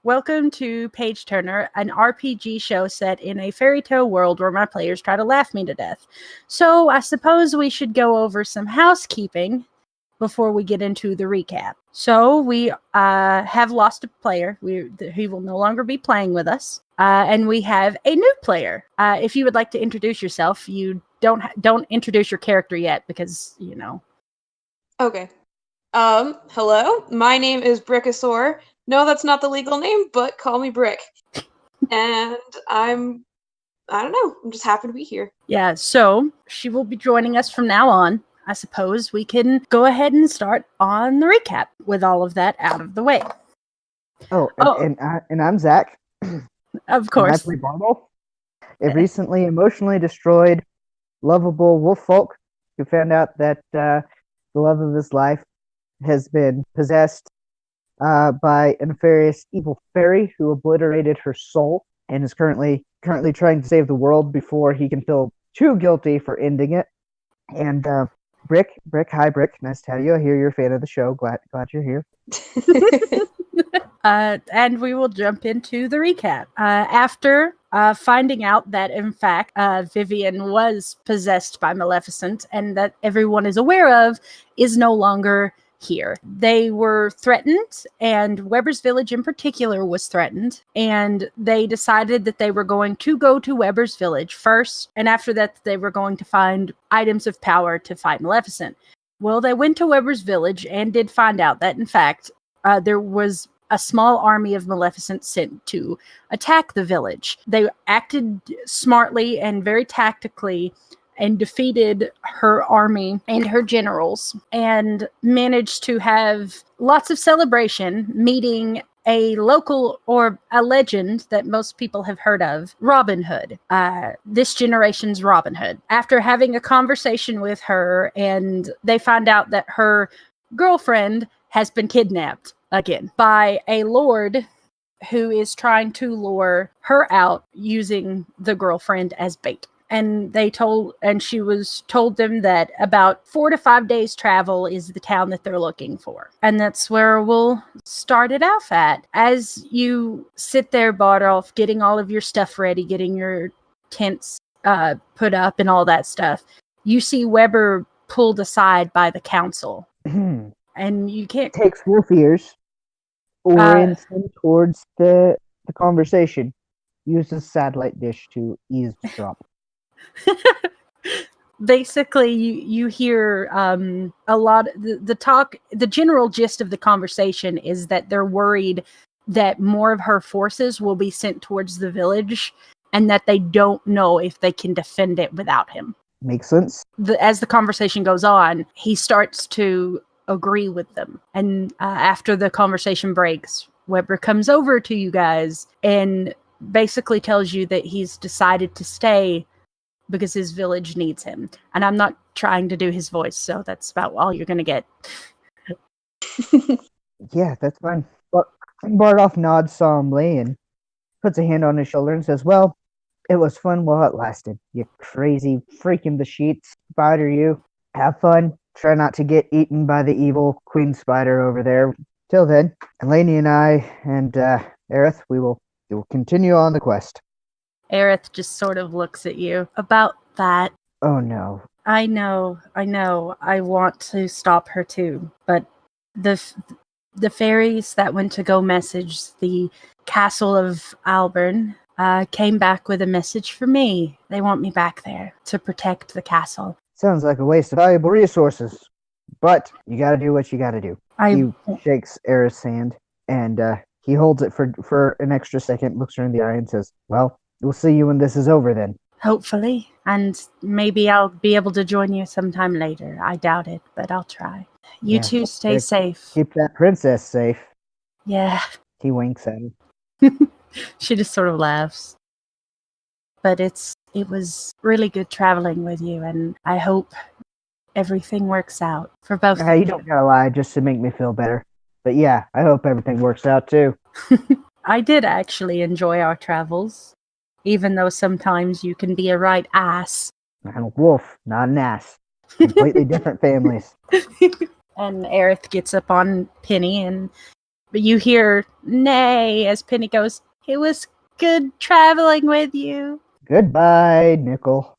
Welcome to Page Turner, an RPG show set in a fairy tale world where my players try to laugh me to death. So I suppose we should go over some housekeeping before we get into the recap. So we have lost a player. He will no longer be playing with us. And we have a new player. If you would like to introduce yourself, you don't introduce your character yet because, you know. Okay. Hello. My name is Brickosaur. No, that's not the legal name, but call me Brick. And I don't know, I'm just happy to be here. Yeah, so she will be joining us from now on. I suppose we can go ahead and start on the recap with all of that out of the way. And I'm Zach. Of course. And I play BEARable, a recently emotionally destroyed, lovable wolf folk who found out that the love of his life has been possessed by a nefarious evil fairy who obliterated her soul and is currently trying to save the world before he can feel too guilty for ending it. And Brick, hi Brick, nice to have you. I hear you're a fan of the show. Glad you're here. And we will jump into the recap. After finding out that, in fact, Vivian was possessed by Maleficent and that everyone is aware of, is no longer here. They were threatened, and Weber's Village in particular was threatened, and they decided that they were going to go to Weber's Village first, and after that they were going to find items of power to fight Maleficent. Well, they went to Weber's Village and did find out that, in fact, there was a small army of Maleficent sent to attack the village. They acted smartly and very tactically and defeated her army and her generals and managed to have lots of celebration, meeting a local or a legend that most people have heard of, Robin Hood, this generation's Robin Hood. After having a conversation with her, and they find out that her girlfriend has been kidnapped again by a lord who is trying to lure her out using the girlfriend as bait. And she was told them that about 4 to 5 days travel is the town that they're looking for. And that's where we'll start it off at. As you sit there, Bardolph, getting all of your stuff ready, getting your tents put up and all that stuff, you see Weber pulled aside by the council. And you can't... Takes wolf ears, orients him towards the conversation. Use a satellite dish to eavesdrop. Basically, you hear a lot. The general gist of the conversation is that they're worried that more of her forces will be sent towards the village, and that they don't know if they can defend it without him. Makes sense. As the conversation goes on, he starts to agree with them, and after the conversation breaks, Weber comes over to you guys and basically tells you that he's decided to stay because his village needs him. And I'm not trying to do his voice, so that's about all you're going to get. Yeah, that's fine. But Bardolph nods solemnly and puts a hand on his shoulder and says, well, it was fun while it lasted. You crazy freaking the sheets spider, you. Have fun. Try not to get eaten by the evil queen spider over there. Till then, Eleni and I and Aerith, we will continue on the quest. Aerith just sort of looks at you. About that. Oh no. I know. I want to stop her too. But the fairies that went to go message the castle of Alburn came back with a message for me. They want me back there to protect the castle. Sounds like a waste of valuable resources. But you gotta do what you gotta do. He shakes Aerith's hand and he holds it for an extra second, looks her in the eye and says, well, we'll see you when this is over then. Hopefully. And maybe I'll be able to join you sometime later. I doubt it, but I'll try. You two stay safe. Keep that princess safe. Yeah. He winks at her. She just sort of laughs. But it was really good traveling with you, and I hope everything works out for both of you. You don't gotta lie just to make me feel better. But yeah, I hope everything works out too. I did actually enjoy our travels, even though sometimes you can be a right ass. I'm a wolf, not an ass. Completely different families. And Aerith gets up on Penny and But you hear nay as Penny goes, "It was good traveling with you." Goodbye, Nickel.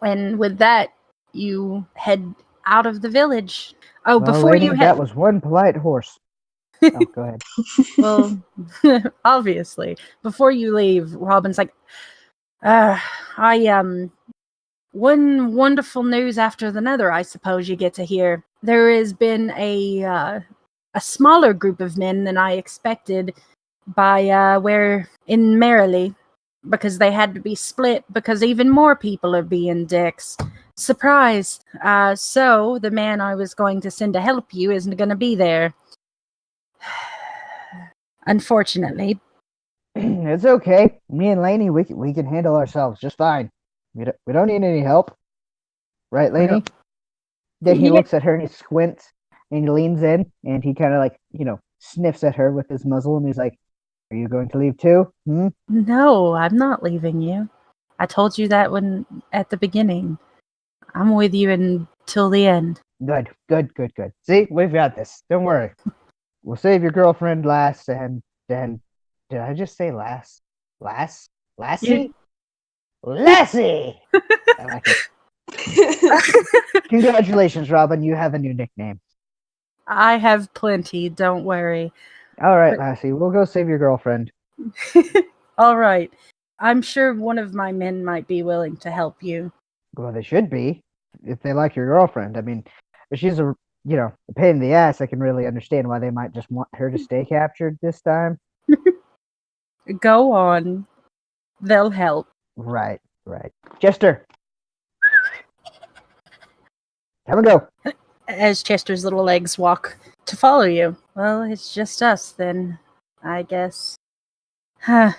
And with that, you head out of the village. Oh, Well, before lady, you that head, was one polite horse. Oh, go ahead. well, obviously, before you leave, Robin's like, one wonderful news after another, I suppose you get to hear. There has been a smaller group of men than I expected by where in Merrily, because they had to be split because even more people are being dicks. Surprise! So the man I was going to send to help you isn't going to be there. Unfortunately. It's okay. Me and Lainey, we can handle ourselves just fine. We don't need any help. Right, Lainey? Then he Yeah. looks at her and he squints and he leans in and he kind of like, sniffs at her with his muzzle and he's like, "Are you going to leave too? Hmm? No, I'm not leaving you. I told you that at the beginning. I'm with you until the end. Good. See, we've got this. Don't worry. We'll save your girlfriend last and then, did I just say last? Lassie? Lassie! I like it. Congratulations, Robin. You have a new nickname. I have plenty, don't worry. All right, Lassie. We'll go save your girlfriend. All right. I'm sure one of my men might be willing to help you. Well, they should be if they like your girlfriend. I mean, if she's a pain in the ass, I can really understand why they might just want her to stay captured this time. Go on. They'll help. Right. Chester, have a go. As Chester's little legs walk to follow you. Well, it's just us then, I guess. Huh.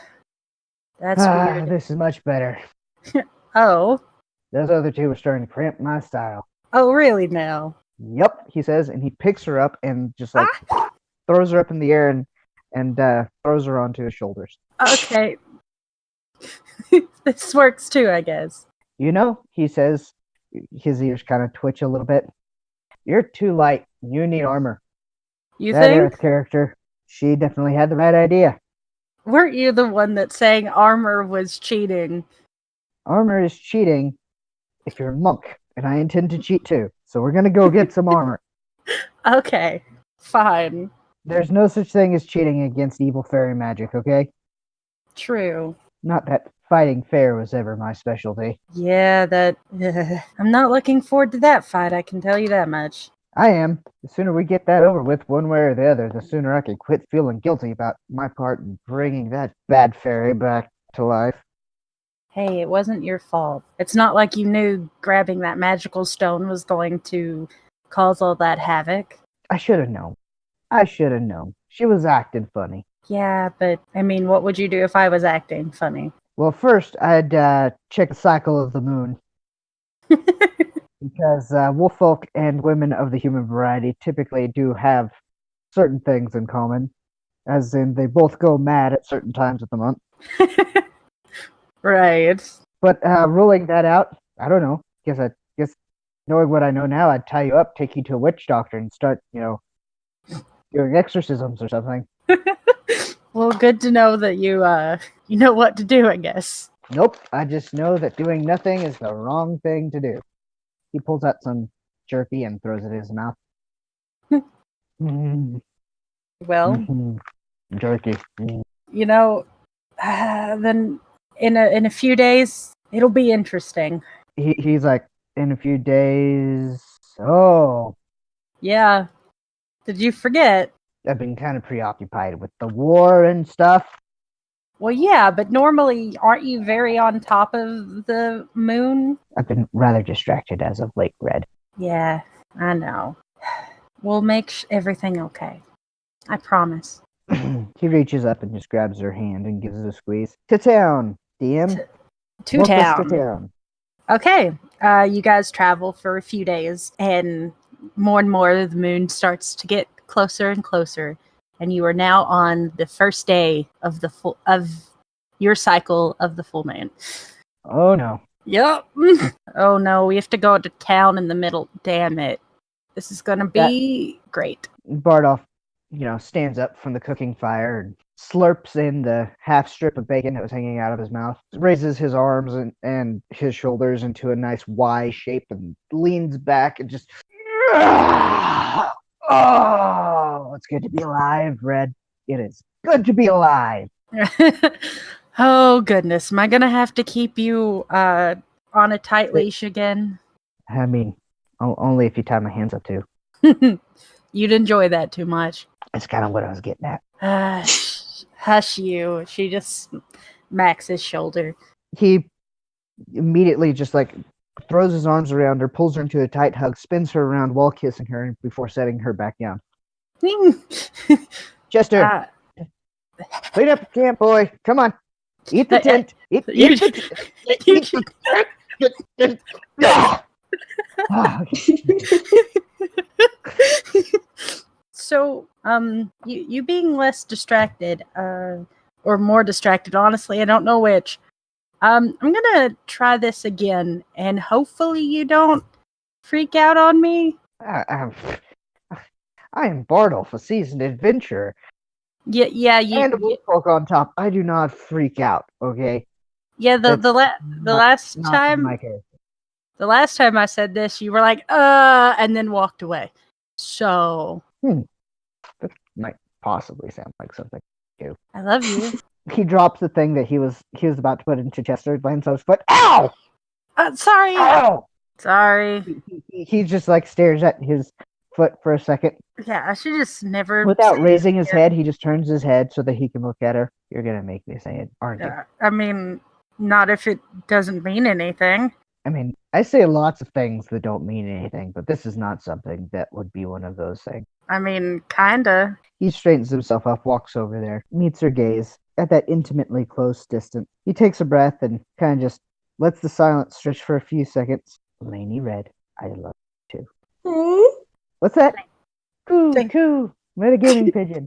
That's weird. This is much better. Oh. Those other two are starting to cramp my style. Oh, really now? Yep, he says, and he picks her up and just like throws her up in the air and throws her onto his shoulders. Okay. This works too, I guess. He says, his ears kind of twitch a little bit. You're too light. You need armor. You That think? Earth character, she definitely had the right idea. Weren't you the one that saying armor was cheating? Armor is cheating if you're a monk, and I intend to cheat too. So we're gonna go get some armor. Okay, fine. There's no such thing as cheating against evil fairy magic, okay? True. Not that fighting fair was ever my specialty. Yeah, I'm not looking forward to that fight, I can tell you that much. I am. The sooner we get that over with one way or the other, the sooner I can quit feeling guilty about my part in bringing that bad fairy back to life. Hey, it wasn't your fault. It's not like you knew grabbing that magical stone was going to cause all that havoc. I should have known. She was acting funny. Yeah, but, I mean, what would you do if I was acting funny? Well, first, I'd check the cycle of the moon. Because wolffolk and women of the human variety typically do have certain things in common. As in, they both go mad at certain times of the month. Right. But ruling that out, I don't know. Guess knowing what I know now, I'd tie you up, take you to a witch doctor, and start, doing exorcisms or something. Well, good to know that you know what to do, I guess. Nope, I just know that doing nothing is the wrong thing to do. He pulls out some jerky and throws it in his mouth. Well, jerky. Then in a few days, it'll be interesting. He's like, in a few days. Oh. Yeah. Did you forget? I've been kind of preoccupied with the war and stuff. Well, yeah, but normally, aren't you very on top of the moon? I've been rather distracted as of late, Red. Yeah, I know. We'll make everything okay. I promise. He reaches up and just grabs her hand and gives it a squeeze. To town, DM. To Walk us town. to town. Okay. You guys travel for a few days, and more the moon starts to get closer and closer, and you are now on the first day of your cycle of the full moon. Oh no. Yep. Oh no, we have to go to town in the middle. Damn it. This is gonna be great. Bardolph stands up from the cooking fire and slurps in the half strip of bacon that was hanging out of his mouth, raises his arms and his shoulders into a nice Y shape and leans back and just, oh, it's good to be alive, Red. It is good to be alive. Oh, goodness. Am I going to have to keep you on a tight leash again? I mean, only if you tie my hands up too. You'd enjoy that too much. That's kind of what I was getting at. Hush you. She just smacks his shoulder. He immediately just like throws his arms around her, pulls her into a tight hug, spins her around while kissing her before setting her back down. Chester, clean up the camp, boy. Come on. Eat the tent. Eat the tent. So, you being less distracted, or more distracted, honestly, I don't know which. I'm gonna try this again, and hopefully you don't freak out on me. I am Bardolph, a seasoned adventurer. Yeah, and a wolffolk on top. I do not freak out, okay? Yeah, the last time I said this, you were like, and then walked away. So that might possibly sound like something you. I love you. He drops the thing that he was about to put into Chester, lands on his foot. Ow! Sorry. Ow! Sorry. He just like stares at his foot for a second. Yeah, I should just never. Without raising his head, he just turns his head so that he can look at her. You're gonna make me say it, aren't you? I mean, not if it doesn't mean anything. I mean, I say lots of things that don't mean anything, but this is not something that would be one of those things. I mean, kinda. He straightens himself up, walks over there, meets her gaze at that intimately close distance. He takes a breath and kind of just lets the silence stretch for a few seconds. Lainey Red, I love you too. What's that? Coo, coo, metagaming pigeon.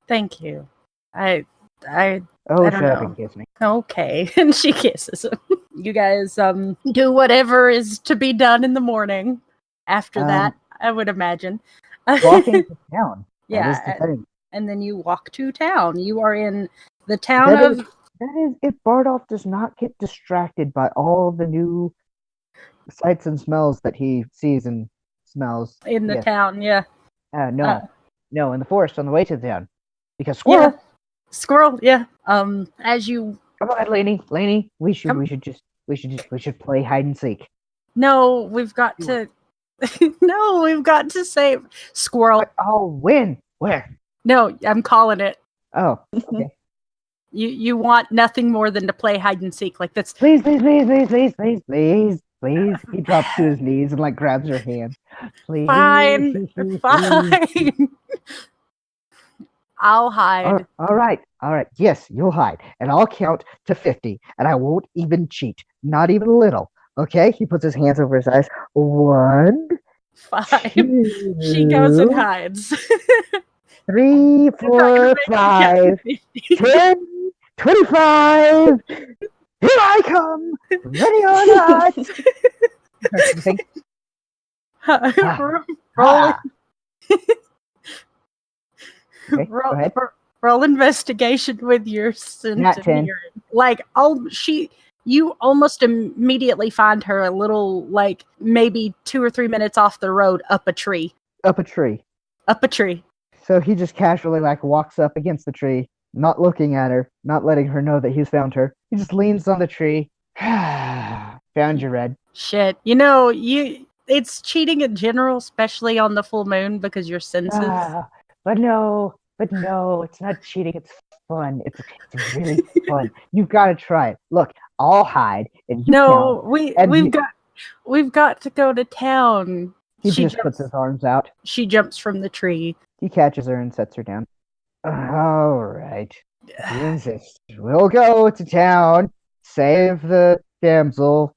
Thank you. Oh, I shut don't up know. and kiss me. Okay, and she kisses him. You guys do whatever is to be done in the morning. After that, I would imagine. Walking to town. Yeah, and then you walk to town. You are in the town of... That is if Bardolph does not get distracted by all the new sights and smells that he sees and smells. In the town, yeah. No, in the forest on the way to the town. Because squirrel! Yeah. Squirrel, yeah. As you... Come on, Lainey. We should play hide and seek. No, we've got to... No, we've got to save Squirrel. Oh, when? Where? No, I'm calling it. Oh, okay. You want nothing more than to play hide and seek like this. Please. He drops to his knees and like grabs her hand. Please. Fine. I'll hide. All right. Yes, you'll hide. And I'll count to 50. And I won't even cheat. Not even a little. Okay? He puts his hands over his eyes. 1. 5. She goes and hides. 3, 4, 5, 10, 25. Here I come. Ready or not. Roll investigation with your sense of hearing. Like, you almost immediately find her a little, like, maybe 2 or 3 minutes off the road up a tree. Up a tree. So he just casually, like, walks up against the tree, not looking at her, not letting her know that he's found her. He just leans on the tree. Found you, Red. Shit. It's cheating in general, especially on the full moon, because your senses... But no, it's not cheating. It's fun. It's really fun. You've got to try it. Look, I'll hide, and you we've got to go to town. He just puts his arms out. She jumps from the tree. He catches her and sets her down. All right. You insist. We'll go to town, save the damsel,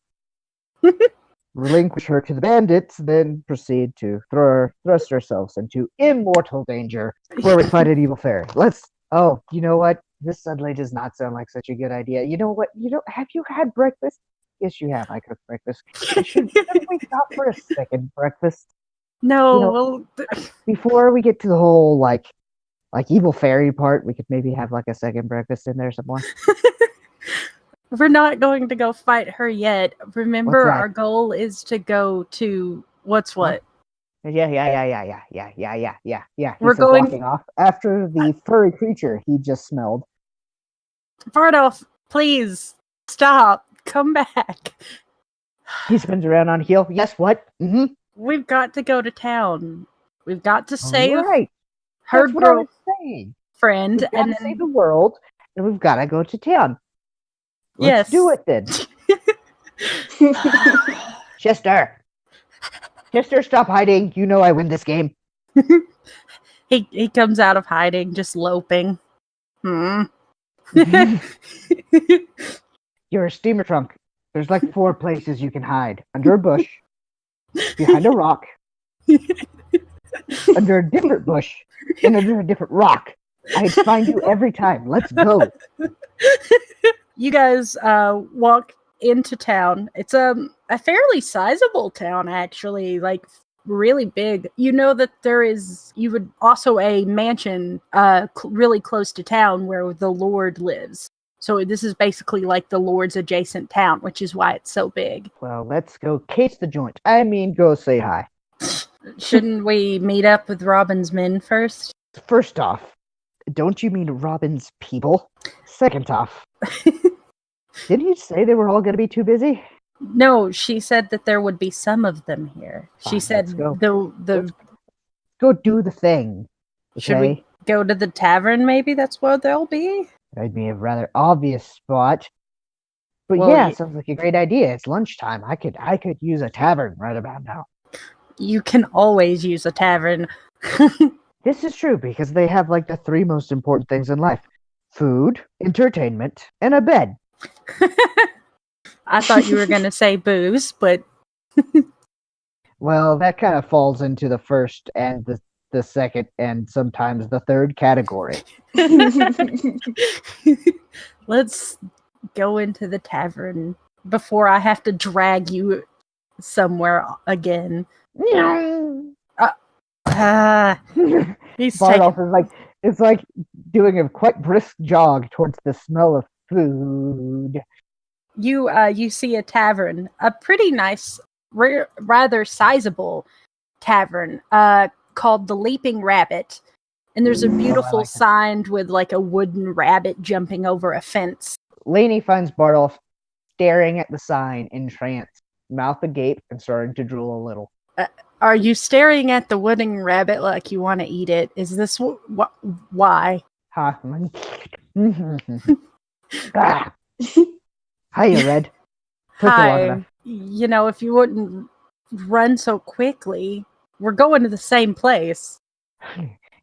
relinquish her to the bandits, then proceed to thrust ourselves into immortal danger, where we fight an evil fairy. Oh, you know what? This suddenly does not sound like such a good idea. You know what? Have you had breakfast? Yes, you have. I cooked breakfast. Should we stop for a second breakfast? No, You know, well, before we get to the whole like evil fairy part, we could maybe have like a second breakfast in there somewhere. we're not going to go fight her yet. Remember, that? our goal is to go to what's what? Yeah. He We're says, going. walking off after the furry creature he just smelled. Bardolph, please stop. Come back. He spins around on heel. Yes, what? Mm-hmm. We've got to go to town. We've got to save Right. her That's what I was saying. girlfriend, We've got and to then save the world, and we've got to go to town. Let's yes, do it then. Chester, stop hiding. You know I win this game. he comes out of hiding, just loping. You're a steamer trunk. There's like 4 places you can hide. Under a bush, behind a rock, under a different bush, and under a different rock. I'd find you every time. Let's go. You guys walk into town. It's a fairly sizable town, actually, like really big. You know that there is also a mansion really close to town where the Lord lives. So this is basically like the Lord's adjacent town, which is why it's so big. Well, let's go case the joint. I mean, go say hi. Shouldn't we meet up with Robin's men first? First off, don't you mean Robin's people? Second off, didn't you say they were all going to be too busy? No, she said that there would be some of them here. She Fine, said let's go. the Go do the thing. Okay? Should we go to the tavern? Maybe that's where they'll be. That'd be a rather obvious spot. But Well, yeah, sounds like a great idea. It's lunchtime. I could use a tavern right about now. You can always use a tavern. This is true because they have like the 3 most important things in life: food, entertainment, and a bed. I thought you were going to say booze, but Well, that kind of falls into the first and the second and sometimes the third category. let's go into the tavern before I have to drag you somewhere again. He's Bardolph taking... is like doing a quite brisk jog towards the smell of food. You see a tavern, a pretty nice, rather sizable tavern, called the Leaping Rabbit, and there's a beautiful sign with like a wooden rabbit jumping over a fence. Lainey finds Bardolph staring at the sign, entranced, mouth agape, and starting to drool a little. Are you staring at the wooden rabbit like you want to eat it? Is this why? Huh? Ah. Hiya, Red. Hi. You know, if you wouldn't run so quickly, we're going to the same place.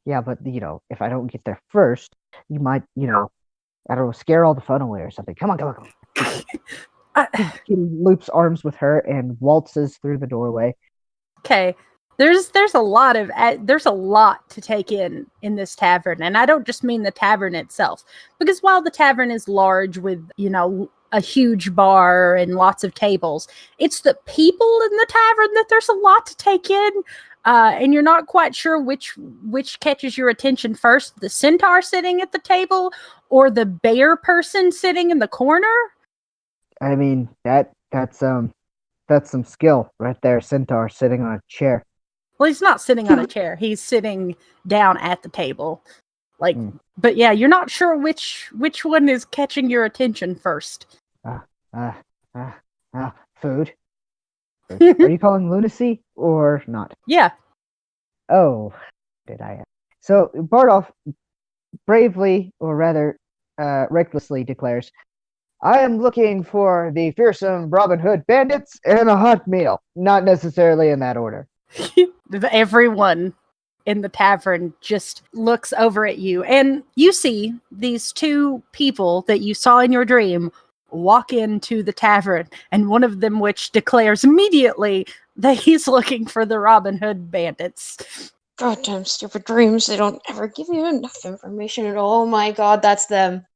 Yeah, but if I don't get there first, you might, I don't know, scare all the fun away or something. Come on. He loops arms with her and waltzes through the doorway. Okay, there's a lot to take in this tavern, and I don't just mean the tavern itself, because while the tavern is large with a huge bar and lots of tables, it's the people in the tavern that there's a lot to take in, and you're not quite sure which catches your attention first: the centaur sitting at the table or the bear person sitting in the corner. I mean, that's some skill right there. Centaur sitting on a chair. Well, he's not sitting on a chair. He's sitting down at the table. But yeah, you're not sure which one is catching your attention first. Food. Are you calling lunacy or not? Yeah. Oh, did I? So Bardolph bravely, or rather recklessly, declares, "I am looking for the fearsome Robin Hood bandits and a hot meal. Not necessarily in that order." Everyone in the tavern just looks over at you, and you see these 2 people that you saw in your dream walk into the tavern, and one of them which declares immediately that he's looking for the Robin Hood bandits. Goddamn stupid dreams. They don't ever give you enough information at all. Oh my god, that's them.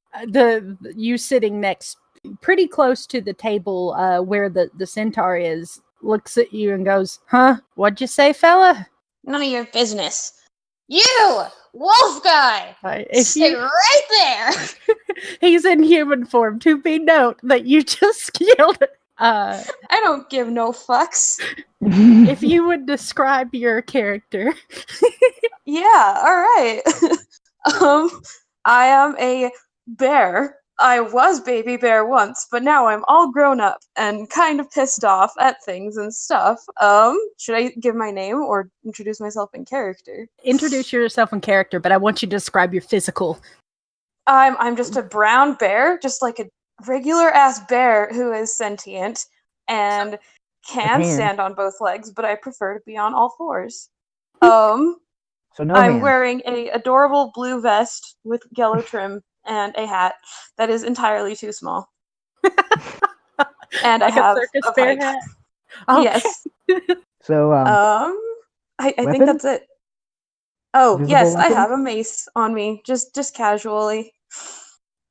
You sitting next, pretty close to the table where the centaur is, looks at you and goes, "Huh? What'd you say, fella?" None of your business. You, wolf guy, stay right there. He's in human form. To be note that you just killed it. I don't give no fucks. If you would describe your character. Yeah, alright. I am a bear. I was baby bear once, but now I'm all grown up and kind of pissed off at things and stuff. Should I give my name or introduce myself in character? Introduce yourself in character, but I want you to describe your physical. I'm just a brown bear, just like a regular ass bear who is sentient and can stand on both legs, but I prefer to be on all fours. So no I'm hands. wearing a adorable blue vest with yellow trim and a hat that is entirely too small. And Like I have circus a bear pipe. hat? Okay. Yes. So I think weapon? that's it. Oh, Visible yes, I weapon? have a mace on me, just casually.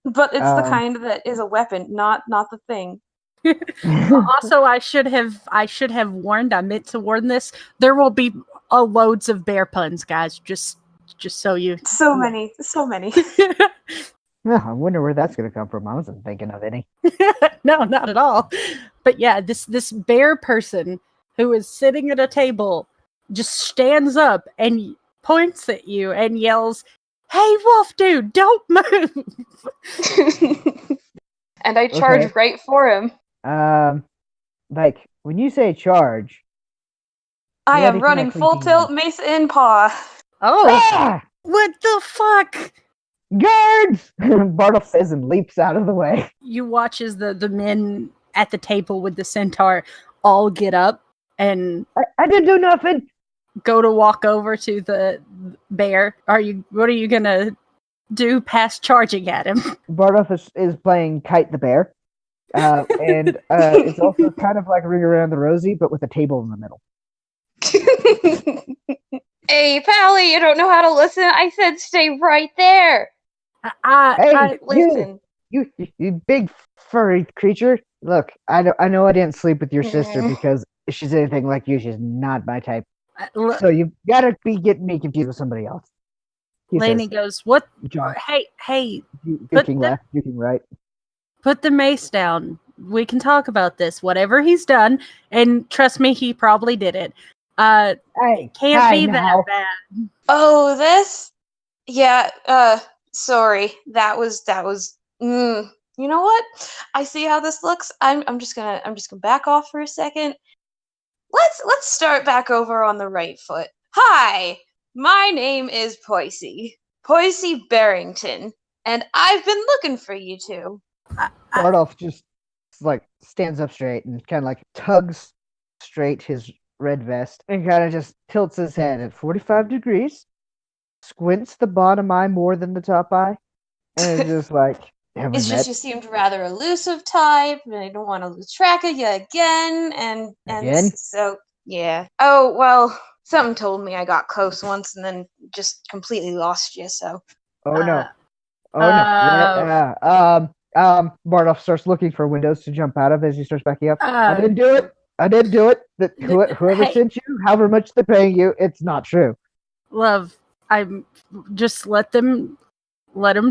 But it's the kind that is a weapon, not the thing. Also, I should have warned. I meant to warn this. There will be loads of bear puns, guys. Just so you. So many. I wonder where that's gonna come from. I wasn't thinking of any. No, not at all. But yeah, this bear person who is sitting at a table just stands up and points at you and yells, "Hey, wolf dude, don't move!" And I charge right for him. Like when you say charge, I am running full tilt, mace in paw. Oh, what the fuck? Guards! Bartle says and leaps out of the way. You watch as the men at the table with the centaur all get up and I didn't do nothing. Go to walk over to the bear. What are you gonna do past charging at him? Bardoff is playing Kite the Bear. And it's also kind of like Ring Around the Rosie, but with a table in the middle. Hey, Pally, you don't know how to listen? I said stay right there. Listen. You big furry creature. Look, I know I didn't sleep with your sister because if she's anything like you, she's not my type. So you gotta be getting me confused with somebody else. Lainey goes, "What? John. Hey. Juking left, juking right. Put the mace down. We can talk about this. Whatever he's done, and trust me, he probably did it. It can't be that bad." Oh, this? Yeah, sorry. That was you know what? I see how this looks. I'm just gonna back off for a second. Let's start back over on the right foot. Hi, my name is Poissy Barrington, and I've been looking for you two. Bardolph just like stands up straight and kind of like tugs straight his red vest and kind of just tilts his head at 45 degrees, squints the bottom eye more than the top eye, and is just like, it's just you seemed rather elusive type, and I don't want to lose track of you again, and so yeah. Oh well, something told me I got close once and then just completely lost you. So. Oh no. Bardolph starts looking for windows to jump out of as he starts backing up. I didn't do it. Whoever sent you, however much they're paying you, it's not true. Love, I'm just let them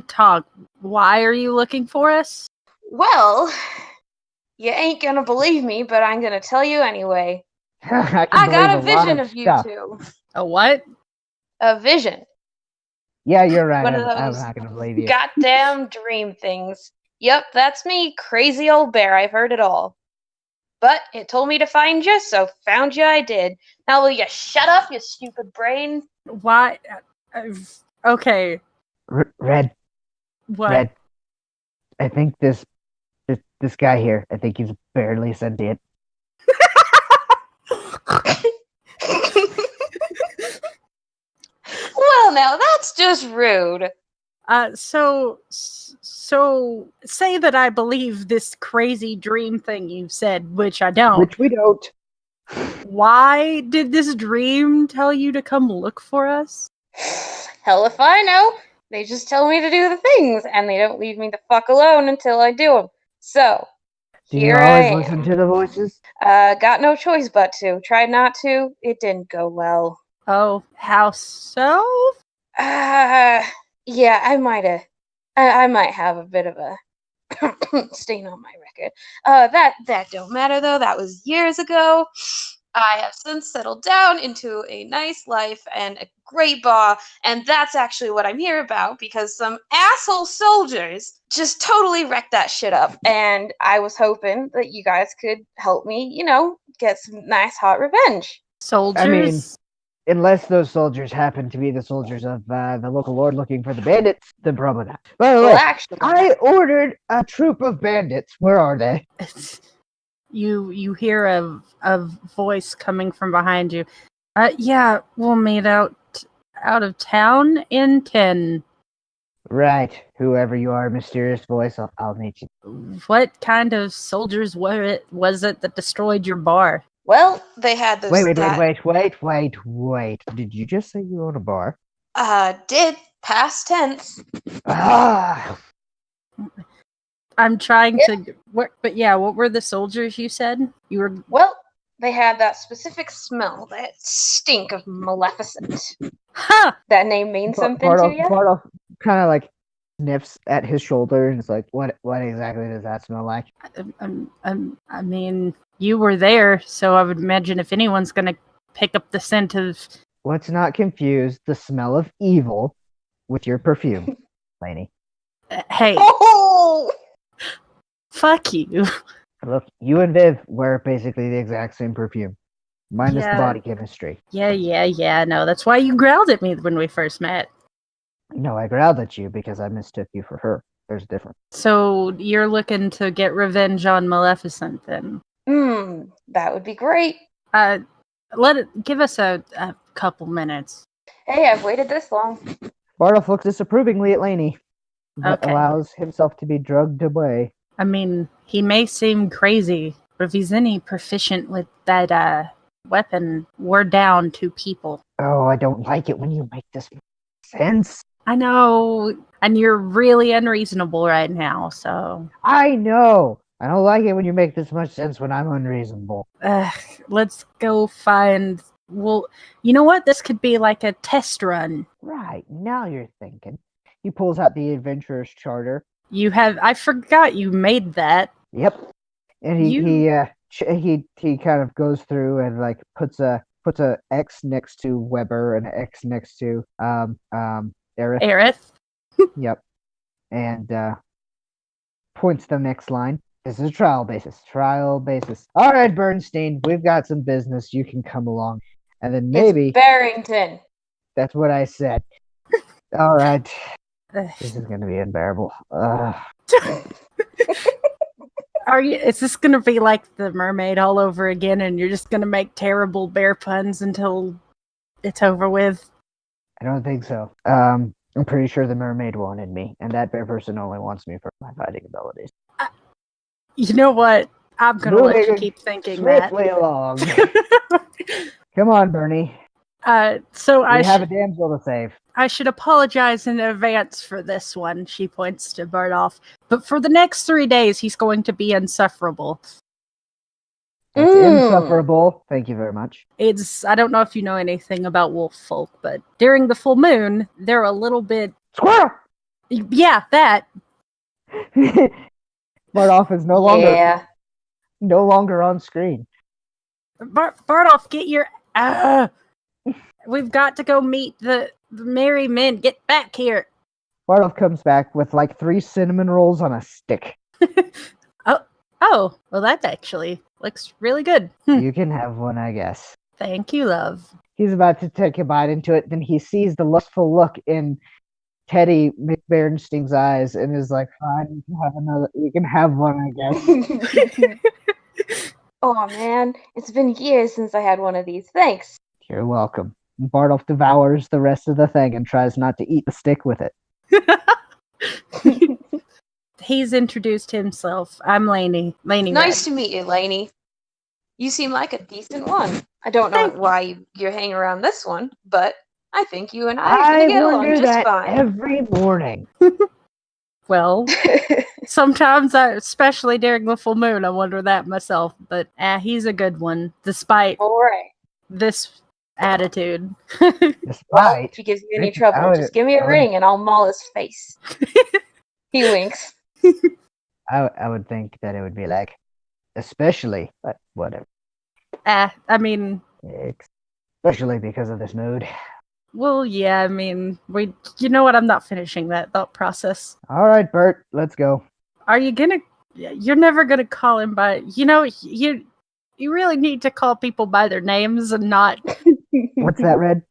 talk. Why are you looking for us? Well, you ain't gonna believe me, but I'm gonna tell you anyway. I got a vision of you two. A what? A vision. Yeah, you're right. One of I'm those not gonna believe you. Goddamn dream things. Yep, that's me, crazy old bear. I've heard it all. But it told me to find you, so found you I did. Now will you shut up, you stupid brain? Why? Okay. Red. What? Red. I think this guy here, I think he's barely sentient. Well, now that's just rude. So say that I believe this crazy dream thing you said, which I don't. Which we don't. Why did this dream tell you to come look for us? Hell if I know. They just tell me to do the things, and they don't leave me the fuck alone until I do them. So, do you always listen to the voices? Got no choice but to. Tried not to. It didn't go well. Oh, how so? Yeah, I might have a bit of a stain on my record. That don't matter though. That was years ago. I have since settled down into a nice life and a great bar, and that's actually what I'm here about because some asshole soldiers just totally wrecked that shit up, and I was hoping that you guys could help me, get some nice hot revenge. Soldiers? I mean, unless those soldiers happen to be the soldiers of the local lord looking for the bandits, then probably not. By the way, Actually, I ordered a troop of bandits. Where are they? You hear a voice coming from behind you. Yeah, we'll meet out of town in 10. Right, whoever you are, mysterious voice, I'll meet you. What kind of soldiers was it that destroyed your bar? well, they had those. Wait. Did you just say you own a bar? Did past tense. Ah! I'm trying to. What were the soldiers you said? You were. Well, they had that specific smell, that stink of Maleficent. Ha! That name means something to you? Bardoff kind of like sniffs at his shoulder and is like, what exactly does that smell like? I mean, you were there, so I would imagine if anyone's gonna pick up the scent of. Let's not confuse the smell of evil with your perfume, Lainey. Hey. Oh! Fuck you. Look, you and Viv wear basically the exact same perfume, minus the body chemistry. Yeah. No, that's why you growled at me when we first met. No, I growled at you because I mistook you for her. There's a difference. So you're looking to get revenge on Maleficent, then? That would be great. Give us a couple minutes. Hey, I've waited this long. Bardoff looks disapprovingly at Lainey, but Okay. allows himself to be drugged away. I mean, he may seem crazy, but if he's any proficient with that weapon, we're down 2 people. Oh, I don't like it when you make this make sense. I know, and you're really unreasonable right now, so... I know! I don't like it when you make this much sense when I'm unreasonable. Let's go find... Well, you know what? This could be like a test run. Right, now you're thinking. He pulls out the adventurer's charter. I forgot you made that. Yep. And he kind of goes through and like puts a X next to Weber and an X next to Aerith. Aerith. Yep. And points to the next line. This is a trial basis. All right, Bernstein, we've got some business. You can come along. And then maybe... It's Barrington. That's what I said. All right. This is going to be unbearable. Is this going to be like the mermaid all over again and you're just going to make terrible bear puns until it's over with? I don't think so. I'm pretty sure the mermaid wanted me, and that bear person only wants me for my fighting abilities. You know what? I'm going to let you keep thinking that. Swiftly along. Come on, Bernie. So I have a damsel to save. I should apologize in advance for this one, she points to Bardoff. But for the next 3 days, he's going to be insufferable. It's insufferable. Thank you very much. I don't know if you know anything about wolf folk, but during the full moon, they're a little bit... Squirrel! Yeah, that. Bardoff is no longer on screen. Bardoff, get your... We've got to go meet the merry men. Get back here. Bardoff comes back with like 3 cinnamon rolls on a stick. Oh, well, that actually looks really good. You can have one, I guess. Thank you, love. He's about to take a bite into it, then he sees the lustful look in Teddy McBernstein's eyes and is like, fine, you can have one, I guess. Oh man, it's been years since I had one of these. Thanks. You're welcome. Bardoff devours the rest of the thing and tries not to eat the stick with it. He's introduced himself. I'm Lainey. Nice to meet you, Lainey. You seem like a decent one. I don't know why you're hanging around this one, but I think you and I are going to get along just fine. Every morning. Well, sometimes, especially during the full moon, I wonder that myself. But he's a good one, despite this attitude. Well, Despite, if he gives you any I trouble, would- just give me a I would- ring and I'll maul his face. He winks. I would think that it would be like, especially, but whatever. I mean, Especially because of this mood. well, yeah, I mean, you know what? I'm not finishing that thought process. All right, Bert, let's go. Are you gonna? You're never gonna call him by. You really need to call people by their names and not. What's that, Red?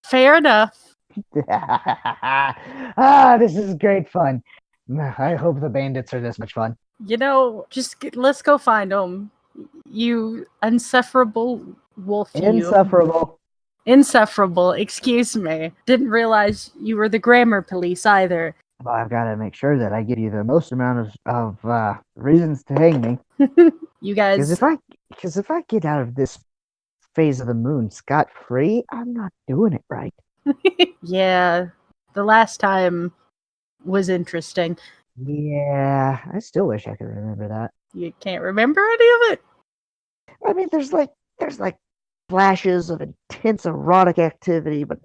Fair enough. This is great fun. I hope the bandits are this much fun. Let's go find them. You insufferable wolf. Insufferable. Insufferable. Excuse me. Didn't realize you were the grammar police either. Well, I've got to make sure that I give you the most amount of reasons to hang me. You guys. Because if I get out of this phase of the moon scot-free, I'm not doing it right. Yeah, the last time was interesting. Yeah, I still wish I could remember that. You can't remember any of it? I mean, there's like flashes of intense erotic activity, but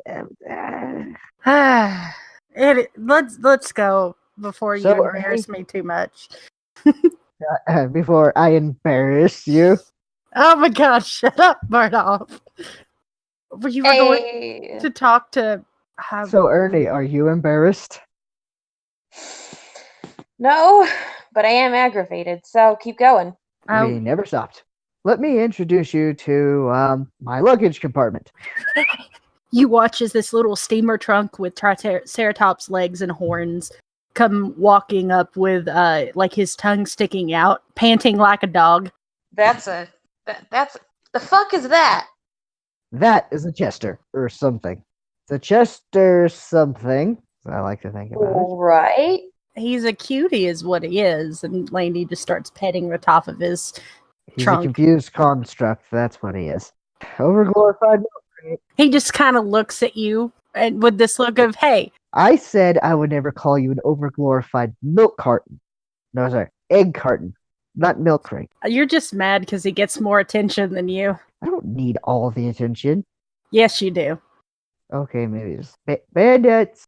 Let's go before you So, embarrass me too much. before I embarrass you. Oh my god, shut up, Bardolph. You were going Hey. to talk to... So, Ernie, are you embarrassed? No, but I am aggravated, so keep going. We never stopped. Let me introduce you to my luggage compartment. You watch as this little steamer trunk with Triceratops legs and horns come walking up with like his tongue sticking out, panting like a dog. That's the fuck is that? That is a Chester or something. The Chester something. I like to think about it. Right. He's a cutie is what he is, and Laney just starts petting the top of his He's trunk. a confused construct. That's what he is. Overglorified milk crate. He just kind of looks at you and with this look of, hey, I said I would never call you an overglorified milk carton. No, sorry, egg carton, not milk crate. you're just mad because he gets more attention than you. I don't need all the attention. Yes, you do. Okay, maybe just bandits.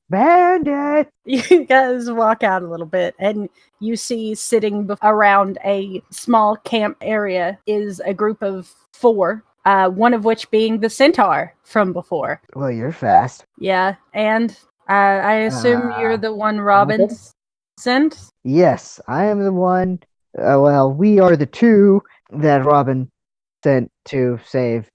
Bandits! You guys walk out a little bit, and you see sitting around a small camp area is a group of 4, one of which being the centaur from before. Well, you're fast. Yeah, and I assume you're the one Robin sent? Yes, I am the one. Well, we are the 2 that Robin sent to save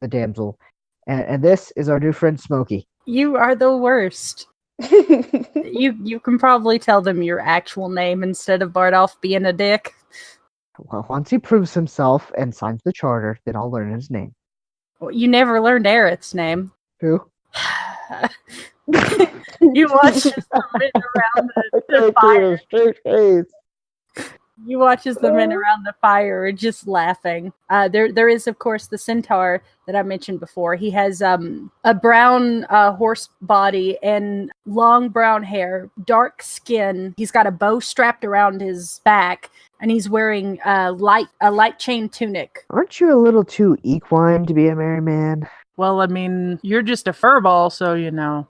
the damsel. And this is our new friend Smokey. You are the worst. You can probably tell them your actual name instead of Bardolph being a dick. Well, once he proves himself and signs the charter, then I'll learn his name. Well, you never learned Aerith's name. Who? You watch as the men around the fire. Straight face. You watch as the men around the fire are just laughing. There is, of course, the centaur that I mentioned before. He has a brown horse body and long brown hair, dark skin. He's got a bow strapped around his back, and he's wearing a light chain tunic. Aren't you a little too equine to be a merry man? Well, I mean, you're just a furball, so you know.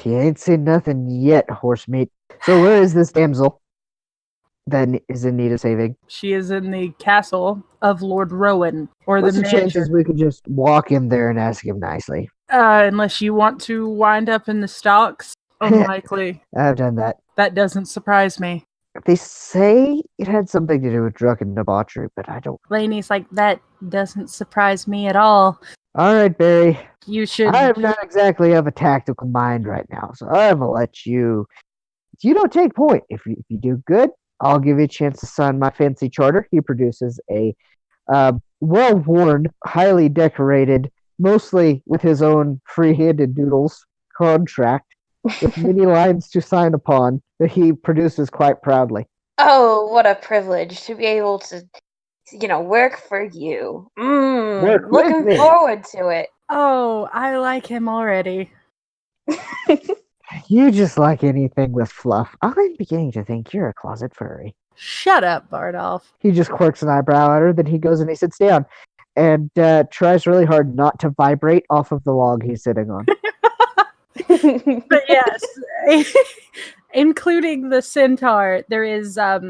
You ain't seen nothing yet, horse meat. So where is this damsel that is in need of saving? She is in the castle of Lord Rowan, or What's the the manager. chances we could just walk in there and ask him nicely? Unless you want to wind up in the stocks, unlikely. I've done that. That doesn't surprise me. They say it had something to do with drunken debauchery, but I don't. Lainey's like, that doesn't surprise me at all. All right, Barry. You should. I am not exactly of a tactical mind right now, so I'm gonna let you. You don't take point. If you do good, I'll give you a chance to sign my fancy charter. He produces a well-worn, highly decorated, mostly with his own free-handed doodles contract with many lines to sign upon that he produces quite proudly. Oh, what a privilege to be able to, work for you. Work with Looking me. forward to it. Oh, I like him already. You just like anything with fluff. I'm beginning to think you're a closet furry. Shut up, Bardolph. He just quirks an eyebrow at her, then he goes and he sits down. and tries really hard not to vibrate off of the log he's sitting on. But yes, including the centaur, there is a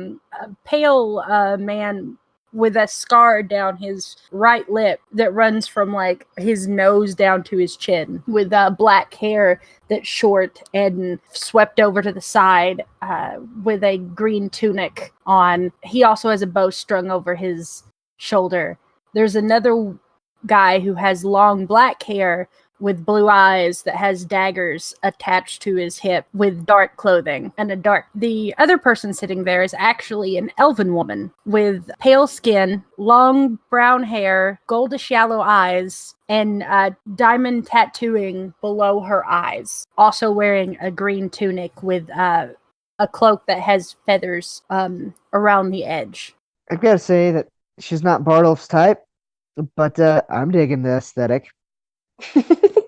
pale man with a scar down his right lip that runs from like his nose down to his chin, with black hair that's short and swept over to the side, with a green tunic on. He also has a bow strung over his shoulder. There's another guy who has long black hair with blue eyes that has daggers attached to his hip, with dark clothing and the other person sitting there is actually an elven woman with pale skin, long brown hair, goldish yellow eyes, and diamond tattooing below her eyes, also wearing a green tunic with a cloak that has feathers around the edge. I've got to say that she's not Bardolph's type, but I'm digging the aesthetic.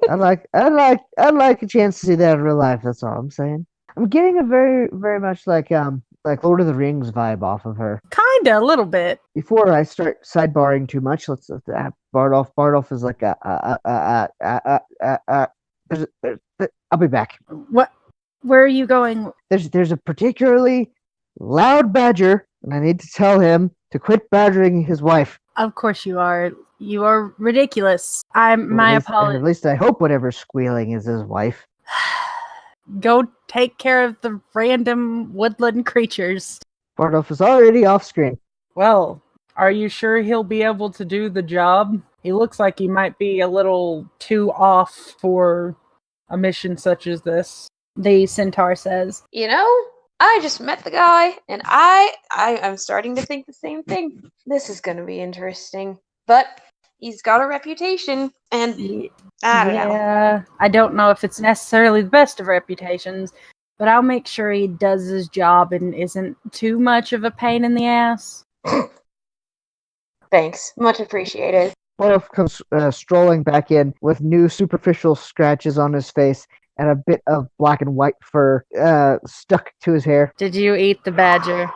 I'd like a chance to see that in real life. That's all I'm saying. I'm getting a very, very much like Lord of the Rings vibe off of her. Kinda, a little bit. Before I start sidebarring too much, let's Bardolph. Bardolph is like I'll be back. What? Where are you going? There's a particularly loud badger, and I need to tell him to quit badgering his wife. Of course you are. You are ridiculous. My apologies. At least I hope whatever's squealing is his wife. Go take care of the random woodland creatures. Bardolph is already off screen. Well, are you sure he'll be able to do the job? He looks like he might be a little too off for a mission such as this. The centaur says. You know, I just met the guy, and I'm starting to think the same thing. This is going to be interesting. But he's got a reputation, and I don't know. Yeah, I don't know if it's necessarily the best of reputations, but I'll make sure he does his job and isn't too much of a pain in the ass. Thanks. Much appreciated. Bardolph comes strolling back in with new superficial scratches on his face and a bit of black and white fur stuck to his hair. Did you eat the badger?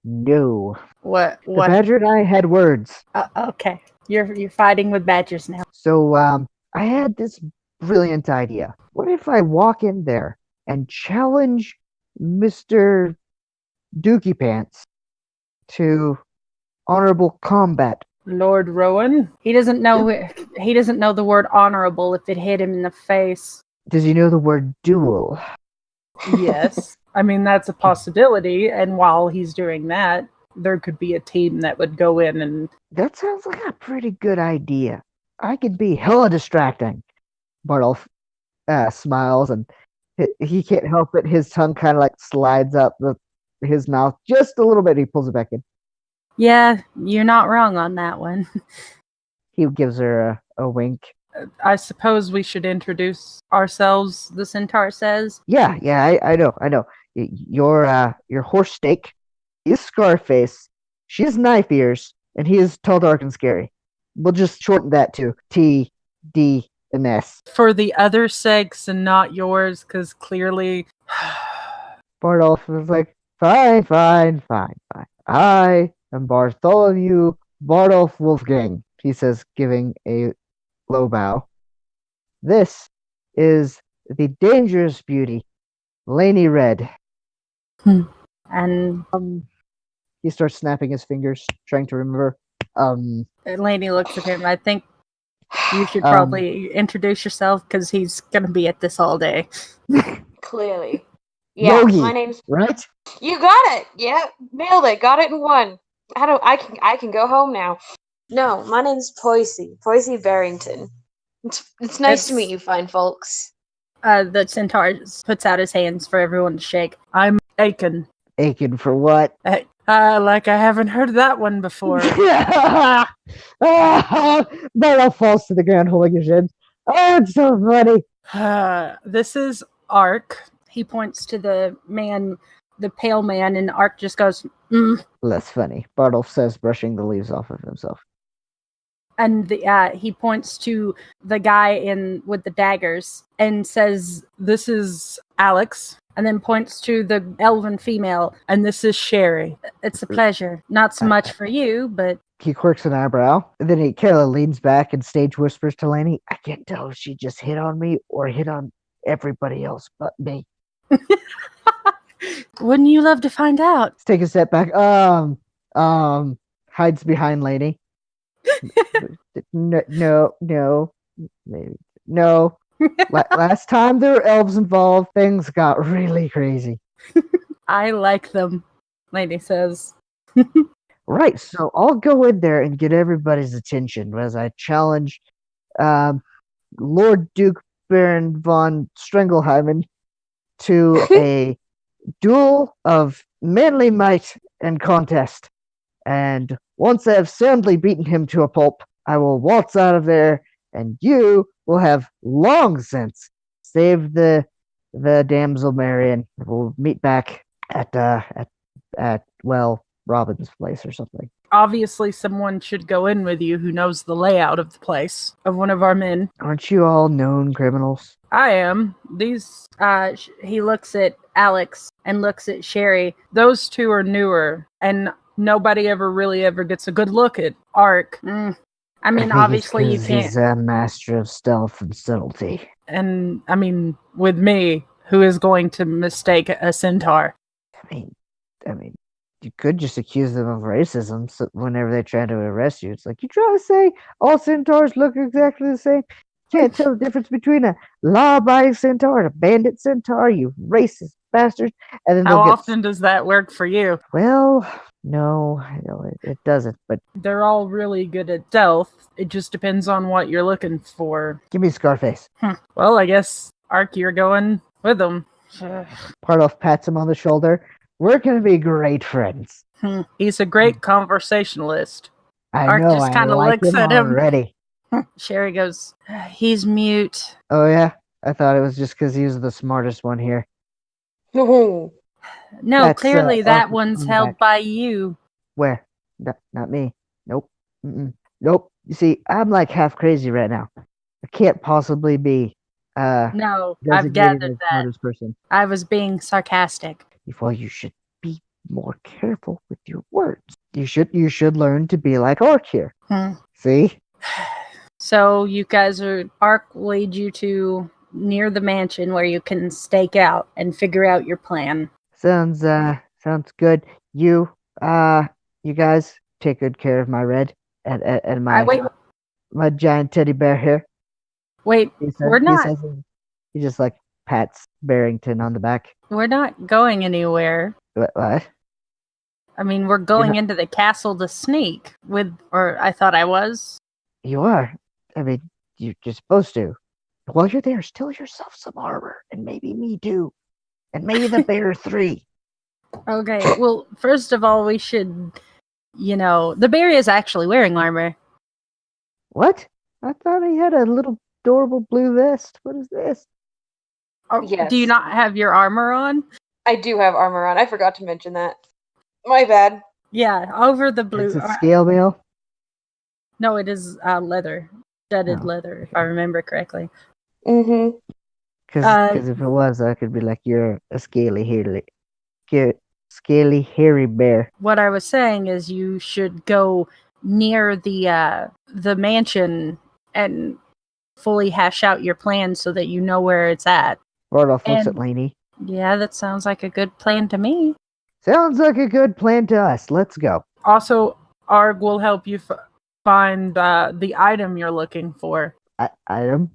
No. What? The badger and I had words. Okay. You're fighting with badgers now. So I had this brilliant idea. What if I walk in there and challenge Mr. Dookie Pants to honorable combat? Lord Rowan? He doesn't know the word honorable if it hit him in the face. Does he know the word duel? Yes. I mean, that's a possibility, and while he's doing that, there could be a team that would go in and... That sounds like a pretty good idea. I could be hella distracting. Bardolph smiles, and he can't help it. His tongue kind of like slides up his mouth just a little bit. He pulls it back in. Yeah, you're not wrong on that one. He gives her a wink. I suppose we should introduce ourselves, the centaur says. Yeah, I know. Your horse steak is Scarface. She has knife ears, and he is tall, dark, and scary. We'll just shorten that to T, D, and S. For the other sakes and not yours, because clearly... Bardolph is like, fine. I am Bartholomew Bardolph Wolfgang, he says, giving a low bow. This is the dangerous beauty, Laney Red. And he starts snapping his fingers, trying to remember. Laney looks at him. I think you should probably introduce yourself because he's going to be at this all day. Clearly. Yeah, Yogi, my name's... right? You got it! Yeah, nailed it. Got it in one. I can go home now. No, my name's Poissy Barrington. It's nice to meet you fine folks. The centaur puts out his hands for everyone to shake. I'm Aiken. Aiken for what? Like I haven't heard that one before. Bardolph falls to the ground holding his head. Oh, it's so funny. This is Ark. He points to the man, the pale man, and Ark just goes, Less funny, Bardolph says, brushing the leaves off of himself. And he points to the guy with the daggers and says, This is Alex. And then points to the elven female. And this is Sherry. It's a pleasure. Not so much for you, but... he quirks an eyebrow. And then he kind of leans back and stage whispers to Laney, I can't tell if she just hit on me or hit on everybody else but me. Wouldn't you love to find out? Let's take a step back. Hides behind Laney. No. Maybe. No. Last time there were elves involved, things got really crazy. I like them, Lady says. Right, so I'll go in there and get everybody's attention as I challenge Lord Duke Baron von Strangleheimen to a duel of manly might and contest. And once I have soundly beaten him to a pulp, I will waltz out of there, and you will have long since saved the damsel Marion. We'll meet back at Robin's place or something. Obviously, someone should go in with you who knows the layout of the place, of one of our men. Aren't you all known criminals? I am. These, He looks at Alex and looks at Sherry. those two are newer, and nobody ever gets a good look at Ark. I mean, think obviously you it's 'cause can't. He's a master of stealth and subtlety. And, I mean, with me, who is going to mistake a centaur? I mean, you could just accuse them of racism whenever they try to arrest you. It's like, you try to say all centaurs look exactly the same? Can't tell the difference between a law-abiding centaur and a bandit centaur, you racist bastards. And then How they'll get... often does that work for you? Well, no, it doesn't. But They're all really good at stealth. It just depends on what you're looking for. give me Scarface. Well, I guess, Ark, you're going with them. Pardoff pats him on the shoulder. We're going to be great friends. He's a great conversationalist. I Ark know, just I kinda like looks him at him. already. Sherry goes, he's mute. Oh, yeah? I thought it was just because he was the smartest one here. No. No, That's, clearly that Ark one's on the held back. by you. Where? Not me. Nope. Mm-mm. Nope. You see, I'm like half crazy right now. I can't possibly be No, I've designated gathered as that. smartest person. I was being sarcastic. Well, you should be more careful with your words. You should learn to be like Orc here. See? So you guys Ark will lead you to near the mansion where you can stake out and figure out your plan. Sounds good. You guys take good care of my red and my giant teddy bear here. Wait, we're not. He just like pats Barrington on the back. We're not going anywhere. What? I mean, we're going into the castle to sneak or I thought I was. You are. I mean, you're supposed to. While you're there, steal yourself some armor, and maybe me too, and maybe the bear 3. Okay, well, first of all, we should, the bear is actually wearing armor. What? I thought he had a little adorable blue vest. What is this? Oh, Yes. Do you not have your armor on? I do have armor on. I forgot to mention that. My bad. Yeah, over the blue. Is it scale mail? No, it is leather. Studded leather, if I remember correctly. Mm-hmm. Because if it was, I could be like, you're a scaly, hairy bear. What I was saying is you should go near the mansion and fully hash out your plan so that you know where it's at. Rudolph looks at Lainey. Yeah, that sounds like a good plan to me. Sounds like a good plan to us. Let's go. Also, Arg will help you find the item you're looking for. Item?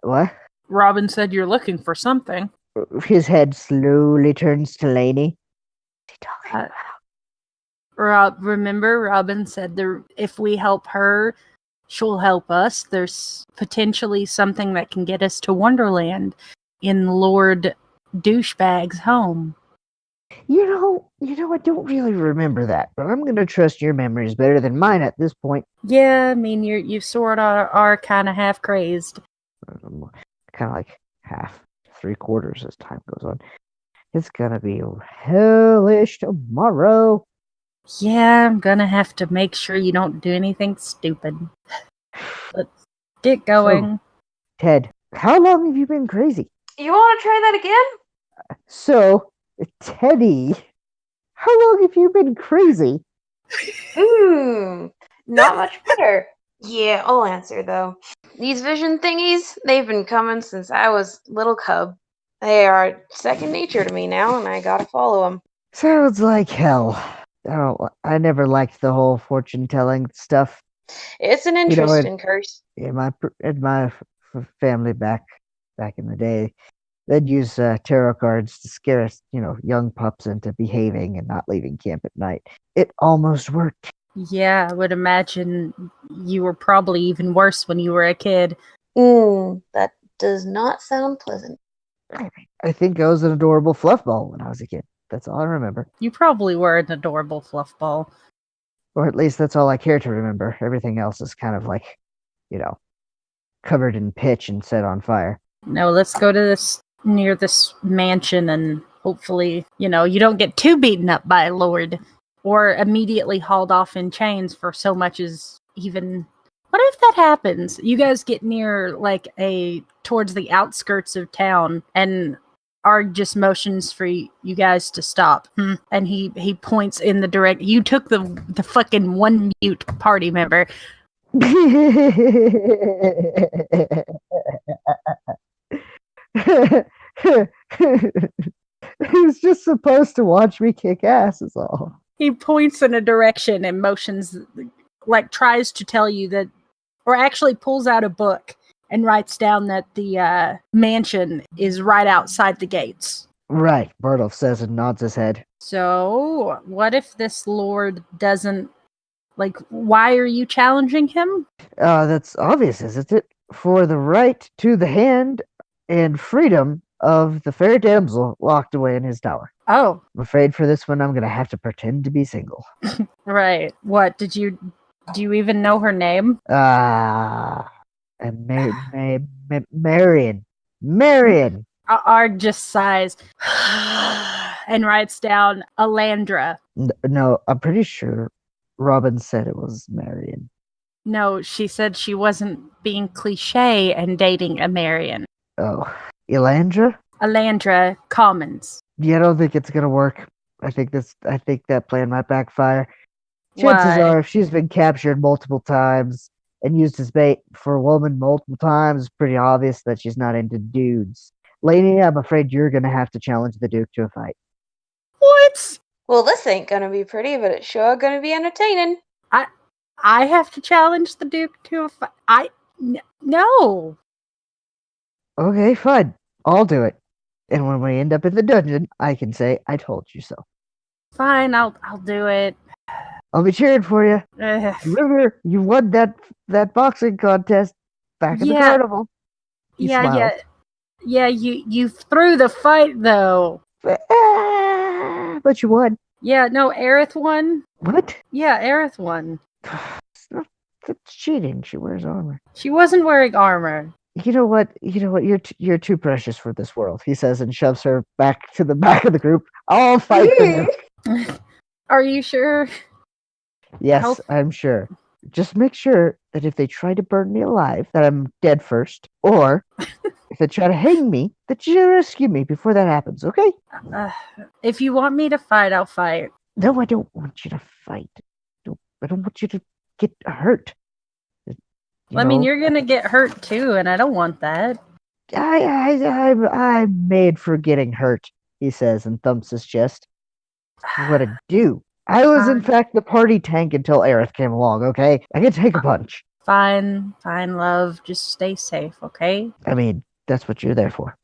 What? Robin said you're looking for something. His head slowly turns to Lainey. Remember, Robin said if we help her, she'll help us. There's potentially something that can get us to Wonderland in Lord Douchebag's home. You know, I don't really remember that, but I'm going to trust your memories better than mine at this point. Yeah, I mean, you sort of are kind of half crazed. Kind of like half, 3/4 as time goes on. It's going to be hellish tomorrow. Yeah, I'm going to have to make sure you don't do anything stupid. Let's get going. So, Ted, how long have you been crazy? You want to try that again? So, Teddy, how long have you been crazy? Not much better. Yeah, I'll answer though. These vision thingies, they've been coming since I was little cub. They are second nature to me now, and I gotta follow them. Sounds like hell. Oh, I never liked the whole fortune telling stuff. It's an You know, interesting curse. in my family back in the day, they'd use tarot cards to scare us, young pups into behaving and not leaving camp at night. It almost worked. Yeah, I would imagine you were probably even worse when you were a kid. That does not sound pleasant. I think I was an adorable fluff ball when I was a kid. That's all I remember. You probably were an adorable fluff ball. Or at least that's all I care to remember. Everything else is kind of like, covered in pitch and set on fire. No, let's go to near this mansion and hopefully, you don't get too beaten up by a lord or immediately hauled off in chains for so much as even... What if that happens? You guys get near towards the outskirts of town and Arg just motions for you guys to stop. And he points in the direct... You took the fucking one mute party member. He's just supposed to watch me kick ass is all. He points in a direction and motions, tries to tell you that, or actually pulls out a book and writes down that the mansion is right outside the gates. Right, Bardolph says and nods his head. So, what if this lord doesn't... why are you challenging him? That's obvious, isn't it? For the right to the hand and freedom of the fair damsel locked away in his tower. Oh. I'm afraid for this one I'm going to have to pretend to be single. Right. What, do you even know her name? Marion. Marion! Arg just sighs and writes down Alandra. No, I'm pretty sure Robin said it was Marion. No, she said she wasn't being cliche and dating a Marion. Oh, Elandra? Alandra Commons. Yeah, I don't think it's gonna work. I think that plan might backfire. Chances are, if she's been captured multiple times and used as bait for a woman multiple times, it's pretty obvious that she's not into dudes. Lainey, I'm afraid you're gonna have to challenge the Duke to a fight. What? Well, this ain't gonna be pretty, but it's sure gonna be entertaining. I have to challenge the Duke to a fight. No. Okay, fine. I'll do it. And when we end up in the dungeon, I can say, I told you so. Fine, I'll do it. I'll be cheering for you. Remember, you won that boxing contest back in the carnival. Yeah, you threw the fight, though. But you won. Yeah, no, Aerith won. What? Yeah, Aerith won. That's cheating. She wears armor. She wasn't wearing armor. You know what? You're too precious for this world, he says, and shoves her back to the back of the group. I'll fight for you. Are you sure? Yes, I'm sure. Just make sure that if they try to burn me alive, that I'm dead first. Or if they try to hang me, that you rescue me before that happens, okay? If you want me to fight, I'll fight. No, I don't want you to fight. I don't want you to get hurt. I mean, you're gonna get hurt too, and I don't want that. I'm made for getting hurt, he says, and thumps his chest. What to do? I was, in fact, the party tank until Aerith came along, okay? I can take a punch. Fine, love. Just stay safe, okay? I mean, that's what you're there for.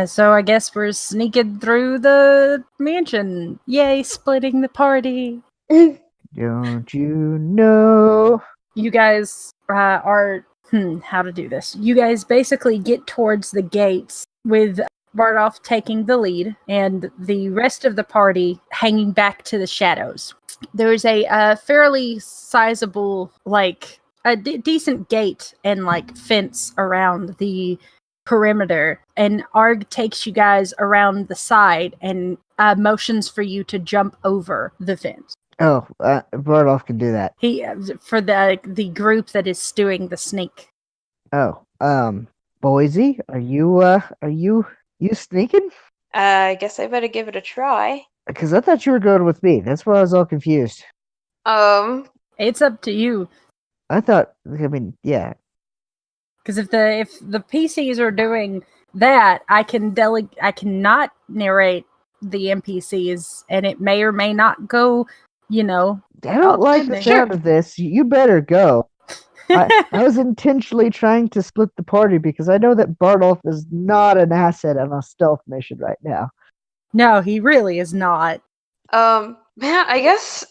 So I guess we're sneaking through the mansion. Yay, splitting the party. Don't you know? You guys are... how to do this. You guys basically get towards the gates with Bardolph taking the lead and the rest of the party hanging back to the shadows. There's a fairly sizable, a decent gate and fence around the perimeter, and Arg takes you guys around the side and motions for you to jump over the fence. Oh, Bardolph can do that. He for the group that is doing the sneak. Oh, Boise, are you sneaking? I guess I better give it a try. Because I thought you were going with me. That's why I was all confused. It's up to you. I thought, I mean, yeah. Because if the PCs are doing that, I can not narrate the NPCs, and it may or may not go, I don't like the outstanding. sound of this. You better go. I was intentionally trying to split the party because I know that Bardolph is not an asset on a stealth mission right now. No, he really is not. Man, I guess.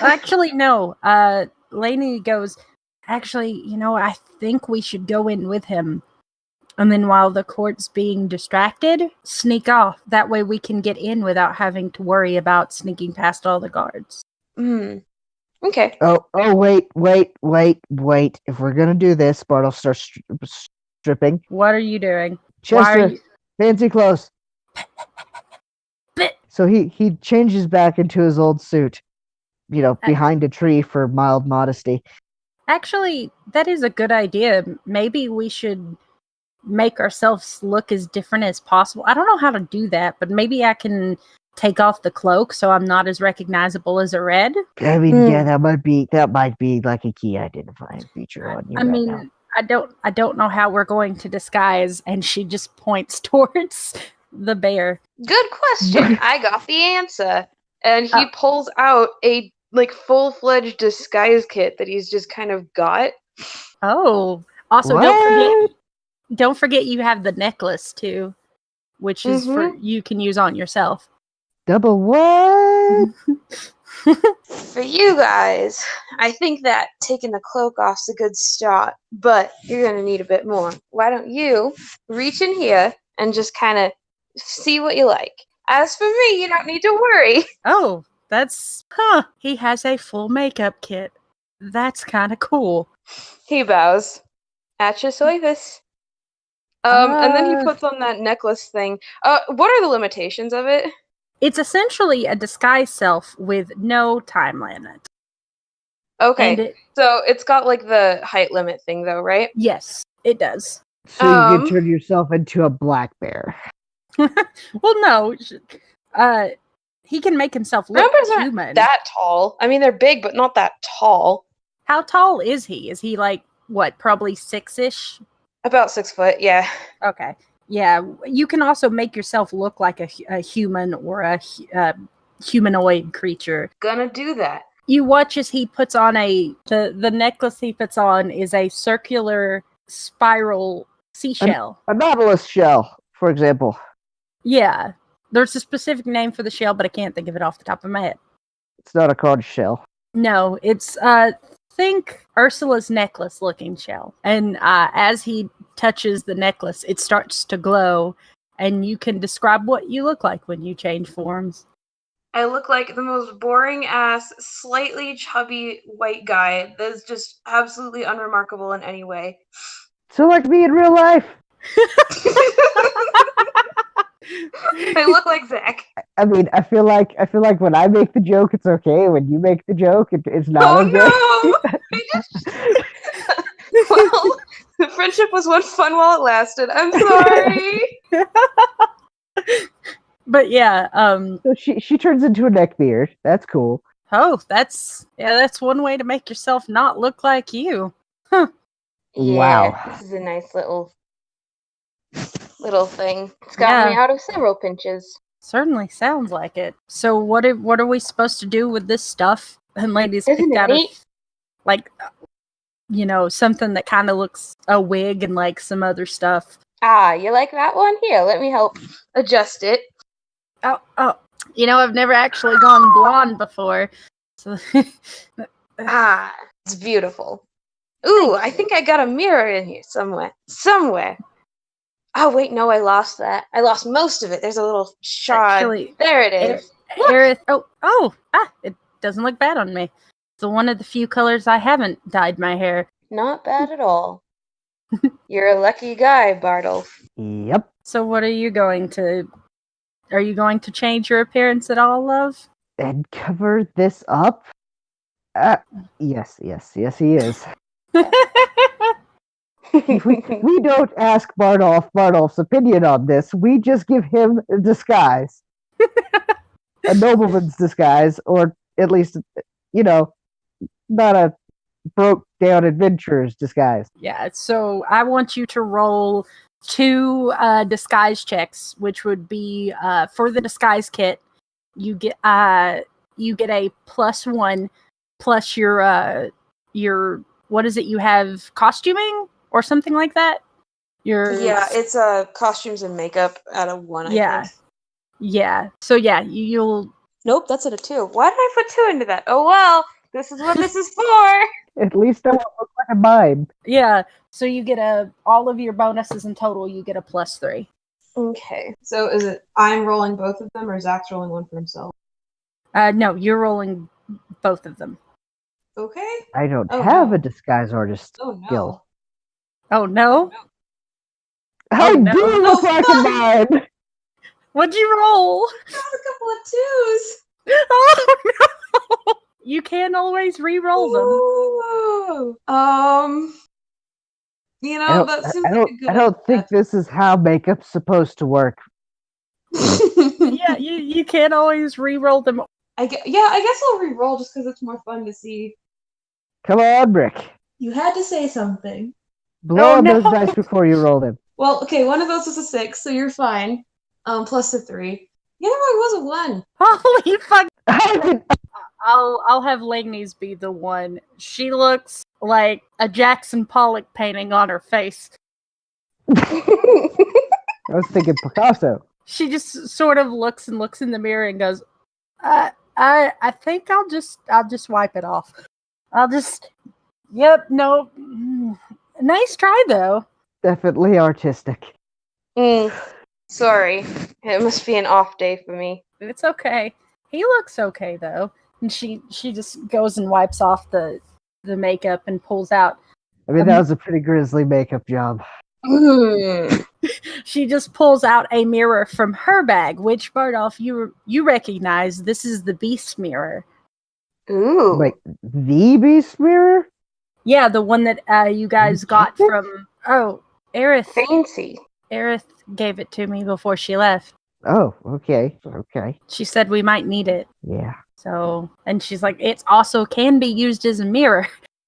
Actually, no. Lainey goes, actually, I think we should go in with him. And then while the court's being distracted, sneak off. That way we can get in without having to worry about sneaking past all the guards. Okay. Oh, wait. If we're going to do this, Bardolph starts stripping. What are you doing? Chester, fancy clothes. So he changes back into his old suit, behind a tree for mild modesty. Actually, that is a good idea. Maybe we should make ourselves look as different as possible. I don't know how to do that, but maybe I can take off the cloak so I'm not as recognizable as a red. I mean, yeah, that might be like a key identifying feature on you. Now. I don't know how we're going to disguise, and she just points towards the bear. Good question. I got the answer. And he pulls out a full-fledged disguise kit that he's just kind of got. Oh, also don't forget you have the necklace too, which is you can use on yourself. Double what? For you guys, I think that taking the cloak off's a good start, but you're going to need a bit more. Why don't you reach in here and just kind of see what you like? As for me, you don't need to worry. Oh, he has a full makeup kit. That's kind of cool. He bows. At your service. And then he puts on that necklace thing. What are the limitations of it? It's essentially a disguise self with no time limit. Okay, so it's got the height limit thing though, right? Yes, it does. So you can turn yourself into a black bear. Well, no. He can make himself look human. Aren't that tall. I mean, they're big, but not that tall. How tall is he? Is he probably 6-ish? About 6 foot, yeah. Okay. Yeah, you can also make yourself look like a human or a humanoid creature. Gonna do that. You watch as he puts on the necklace he puts on is a circular spiral seashell. A nautilus shell, for example. Yeah. There's a specific name for the shell, but I can't think of it off the top of my head. It's not a conch shell. No, it's think Ursula's necklace looking shell. And as he touches the necklace, it starts to glow, and you can describe what you look like when you change forms. I look like the most boring ass, slightly chubby white guy that's just absolutely unremarkable in any way. So like me in real life. I look like Zach. I mean, I feel like when I make the joke, it's okay. When you make the joke, it's not okay. Oh no! Well, the friendship was one fun while it lasted. I'm sorry. But yeah, So she turns into a neckbeard. That's cool. Oh, that's one way to make yourself not look like you. Huh. Yeah, Wow. This is a nice little thing. It's got me out of several pinches. Certainly sounds like it. So what are we supposed to do with this stuff? And ladies Isn't picked it out neat? Something that kind of looks a wig and some other stuff. Ah, you like that one? Here, let me help adjust it. Oh, I've never actually gone blonde before. So it's beautiful. Ooh, I think I got a mirror in here somewhere. Oh, wait, no, I lost that. I lost most of it. There's a little shard. Actually, there it is. Aerith, it doesn't look bad on me. It's one of the few colors I haven't dyed my hair. Not bad at all. You're a lucky guy, Bardolph. Yep. So what are you going to change your appearance at all, love? And cover this up? Yes, he is. we don't ask Bardolph's opinion on this. We just give him a disguise. A nobleman's disguise, or at least, not a broke down adventurer's disguise. Yeah, so I want you to roll 2 disguise checks, which would be for the disguise kit. You get a +1 plus your what is it? You have costuming or something like that. Yeah, it's costumes and makeup at a 1, Yeah. I think. Yeah. So yeah, you'll. Nope, that's at a 2. Why did I put 2 into that? Oh well, this is what this is for. At least I won't look like a mime. Yeah. So you get all of your bonuses in total. You get a +3. Okay. So is it I'm rolling both of them, or Zach's rolling one for himself? No, you're rolling both of them. Okay. I don't Oh, have no. a disguise artist Oh no. skill. Oh no! I no. do look Oh, like fuck! a mime! What'd you roll? That was a couple of 2s. Oh no! You can always re-roll them. Ooh. That seems like a good I don't think idea. this is how makeup's supposed to work. Yeah, you can always re-roll them. I guess I'll re-roll just because it's more fun to see. Come on, Brick. You had to say something. Blow Oh, on no. those dice before you roll them. Well, okay, one of those was a 6, so you're fine. Plus a 3. The other one was a 1. Holy fuck! I did- I'll have Laney's be the one. She looks like a Jackson Pollock painting on her face. I was thinking Picasso. She just sort of looks in the mirror and goes, I think I'll just wipe it off. Yep, no. Nice try though. Definitely artistic. Sorry. It must be an off day for me. It's okay. He looks okay though. And she just goes and wipes off the makeup and pulls out. I mean, that was a pretty grisly makeup job. She just pulls out a mirror from her bag, which Bardolph, you recognize. This is the beast mirror. Ooh. Wait, the beast mirror? Yeah, the one that you guys got What? from Aerith. Fancy. Aerith gave it to me before she left. Oh, okay. Okay. She said we might need it. Yeah. So, and she's like, it also can be used as a mirror.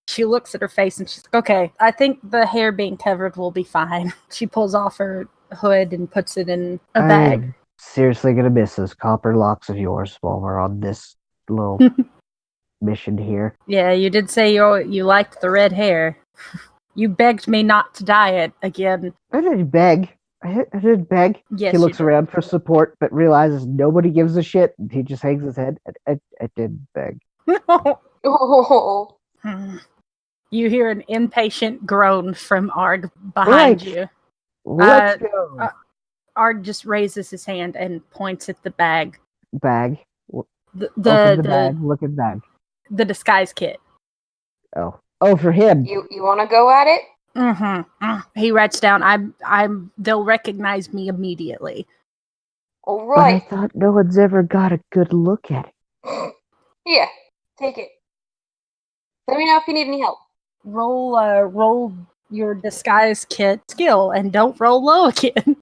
She looks at her face and she's like, okay, I think the hair being covered will be fine. She pulls off her hood and puts it in a bag. I'm seriously gonna miss those copper locks of yours while we're on this little mission here. Yeah, you did say you liked the red hair. You begged me not to dye it again. I didn't beg. I didn't beg. Yes, He looks you did. around for support, but realizes nobody gives a shit. And he just hangs his head. I didn't beg. Oh. You hear an impatient groan from Arg behind you. Let's go. Arg just raises his hand and points at the bag. Bag. The Open the bag. Look at bag. the disguise kit. Oh, for him. You want to go at it? He writes down, they'll recognize me immediately. All But I right. thought no one's ever got a good look at it. Yeah, take it. Let me know if you need any help. Roll your disguise kit skill and don't roll low again.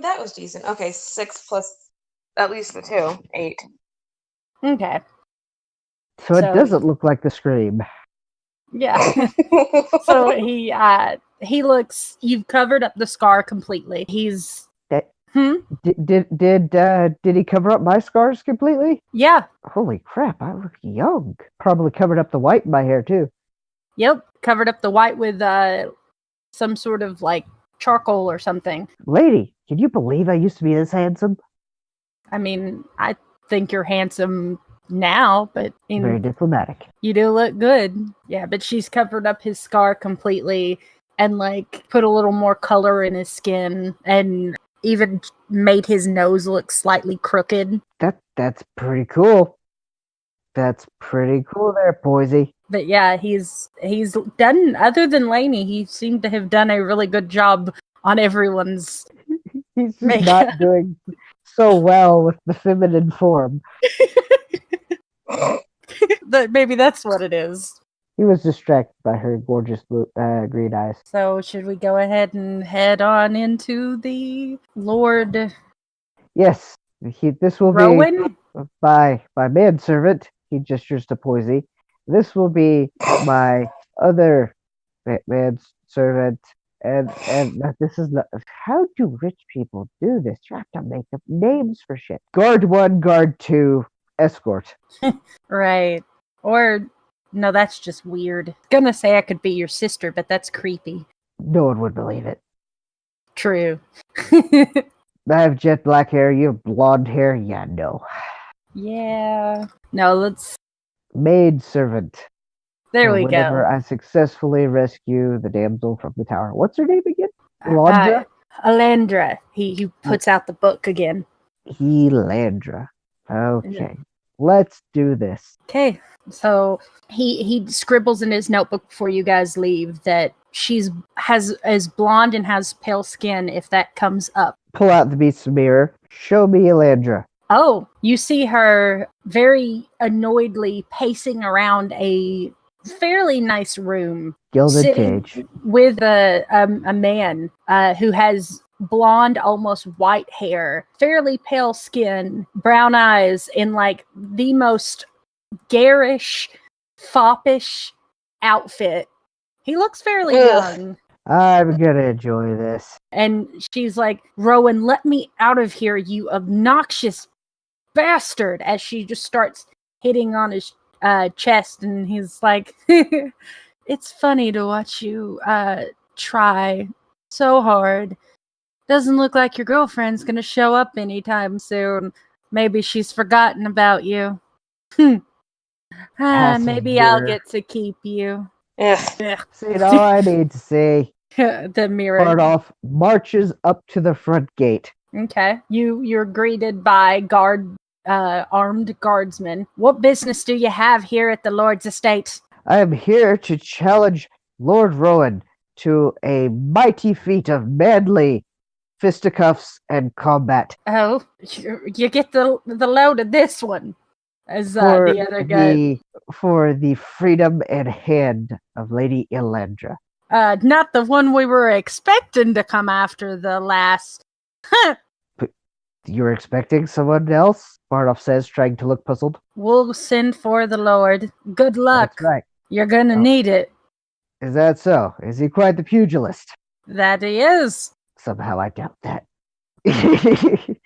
That was decent. Okay, 6 plus at least the 2. 8. Okay. So it doesn't look like the Scream. Yeah. So he looks, you've covered up the scar completely. He's Did he cover up my scars completely? Yeah. Holy crap, I look young. Probably covered up the white in my hair too. Yep. Covered up the white with some sort of like charcoal or something. Lady, can you believe I used to be this handsome? I mean, I think you're handsome now, but Very diplomatic. you do look good. Yeah, but she's covered up his scar completely and like put a little more color in his skin and even made his nose look slightly crooked. That's pretty cool. That's pretty cool there, Boise. But yeah, he's done, other than Lainey, he seemed to have done a really good job on everyone's. He's just Makeup. not doing so well with the feminine form. Maybe that's what it is. He was distracted by her gorgeous blue, green eyes. So should we go ahead and head on into the Lord Yes, this will Rowan? be my manservant. He gestures to Poisey. This will be my other manservant. And this is not. How do rich people do this? You have to make up names for shit. Guard 1, guard 2, escort. Right. Or, no, that's just weird. Gonna say I could be your sister, but that's creepy. No one would believe it. True. I have jet black hair. You have blonde hair. Yeah, no. Yeah. No, let's. Maid servant. There we Whenever go. I successfully rescue the damsel from the tower. What's her name again? Landra? Alandra. He puts out the book again. Landra. Okay. Let's do this. Okay. So he scribbles in his notebook before you guys leave that is blonde and has pale skin if that comes up. Pull out the beast's mirror. Show me Landra. Oh, you see her very annoyedly pacing around a fairly nice room, Gilded sitting cage. with a man who has blonde, almost white hair, fairly pale skin, brown eyes, in like the most garish, foppish outfit. He looks fairly young. I'm gonna enjoy this. And she's like, Rowan, let me out of here, you obnoxious bastard, as she just starts hitting on his chest, and he's like, it's funny to watch you try so hard. Doesn't look like your girlfriend's gonna show up anytime soon. Maybe she's forgotten about you. Maybe I'll get to keep you. Ugh. See, all I need to say. The mirror. Bardolph marches up to the front gate. Okay. You're greeted by armed guardsmen. What business do you have here at the Lord's estate? I am here to challenge Lord Rowan to a mighty feat of manly fisticuffs and combat. Oh, you get the load of this one. As the other guy. For the freedom and hand of Lady Elandra. Not the one we were expecting to come after the last. But you're expecting someone else? Bardolph says, trying to look puzzled. We'll send for the Lord. Good luck. That's right. You're gonna need it. Is that so? Is he quite the pugilist? That he is. Somehow I doubt that. he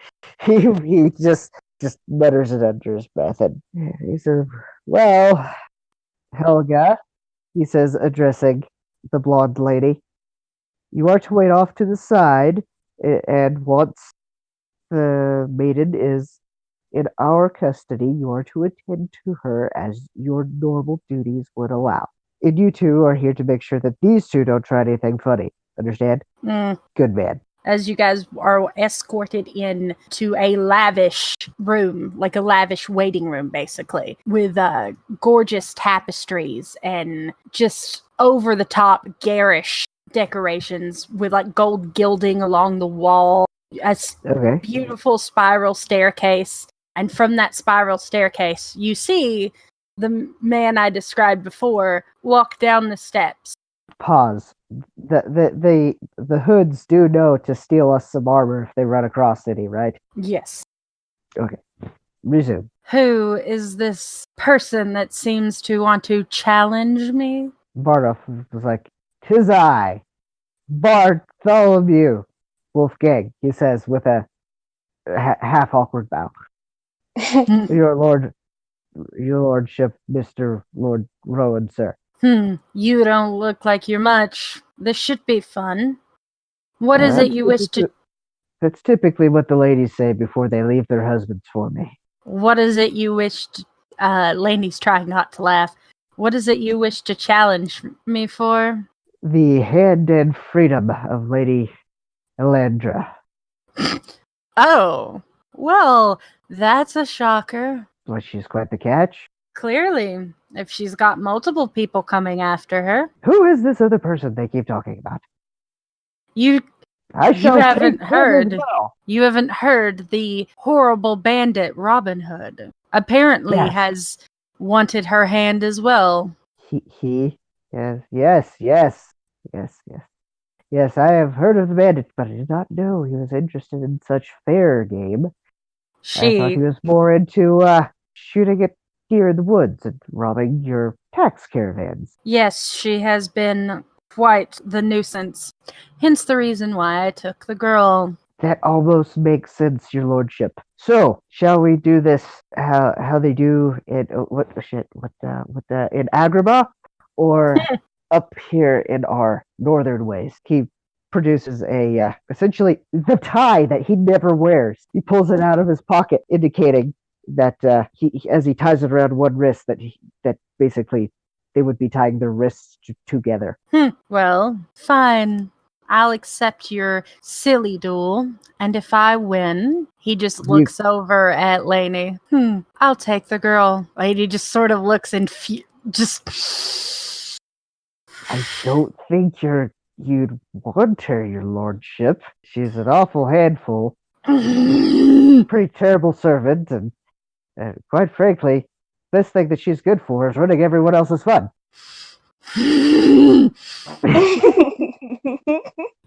just mutters it under his breath, and he says, well, Helga, he says, addressing the blonde lady, you are to wait off to the side, and once the maiden is in our custody, you are to attend to her as your normal duties would allow. And you two are here to make sure that these two don't try anything funny. Understand? Good man. As you guys are escorted in to a lavish room, like a lavish waiting room, basically, with gorgeous tapestries and just over-the-top garish decorations with like gold gilding along the wall, a beautiful spiral staircase, and from that spiral staircase, you see the man I described before walk down the steps. Pause. The hoods do know to steal us some armor if they run across any, right? Yes. Okay. Resume. Who is this person that seems to want to challenge me? Bardolph was like, "'Tis I, Bartholomew Wolfgang," he says with a half awkward bow. Your lordship, Mr. Lord Rowan, sir. You don't look like you're much. This should be fun. What is it you wish to... That's typically what the ladies say before they leave their husbands for me. What is it you wish to... Lainey's trying not to laugh. What is it you wish to challenge me for? The hand and freedom of Lady Elandra. Oh, well, that's a shocker. Well, she's quite the catch. Clearly, if she's got multiple people coming after her. Who is this other person they keep talking about? You haven't heard. You haven't heard the horrible bandit Robin Hood. Apparently has wanted her hand as well. Yes, I have heard of the bandit, but I did not know he was interested in such fair game. I thought he was more into shooting at deer in the woods and robbing your tax caravans. Yes, she has been quite the nuisance. Hence the reason why I took the girl. That almost makes sense, your lordship. So, shall we do this how they do in in Agrabah, or up here in our northern ways? He produces a essentially the tie that he never wears. He pulls it out of his pocket, indicating that as he ties it around one wrist, that basically they would be tying their wrists together. Well, fine. I'll accept your silly duel, and if I win, he just looks over at Lainey. I'll take the girl. Lady just sort of looks and just. I don't think you'd want her, your lordship. She's an awful handful. Pretty terrible servant, and quite frankly, best thing that she's good for is running everyone else's fun.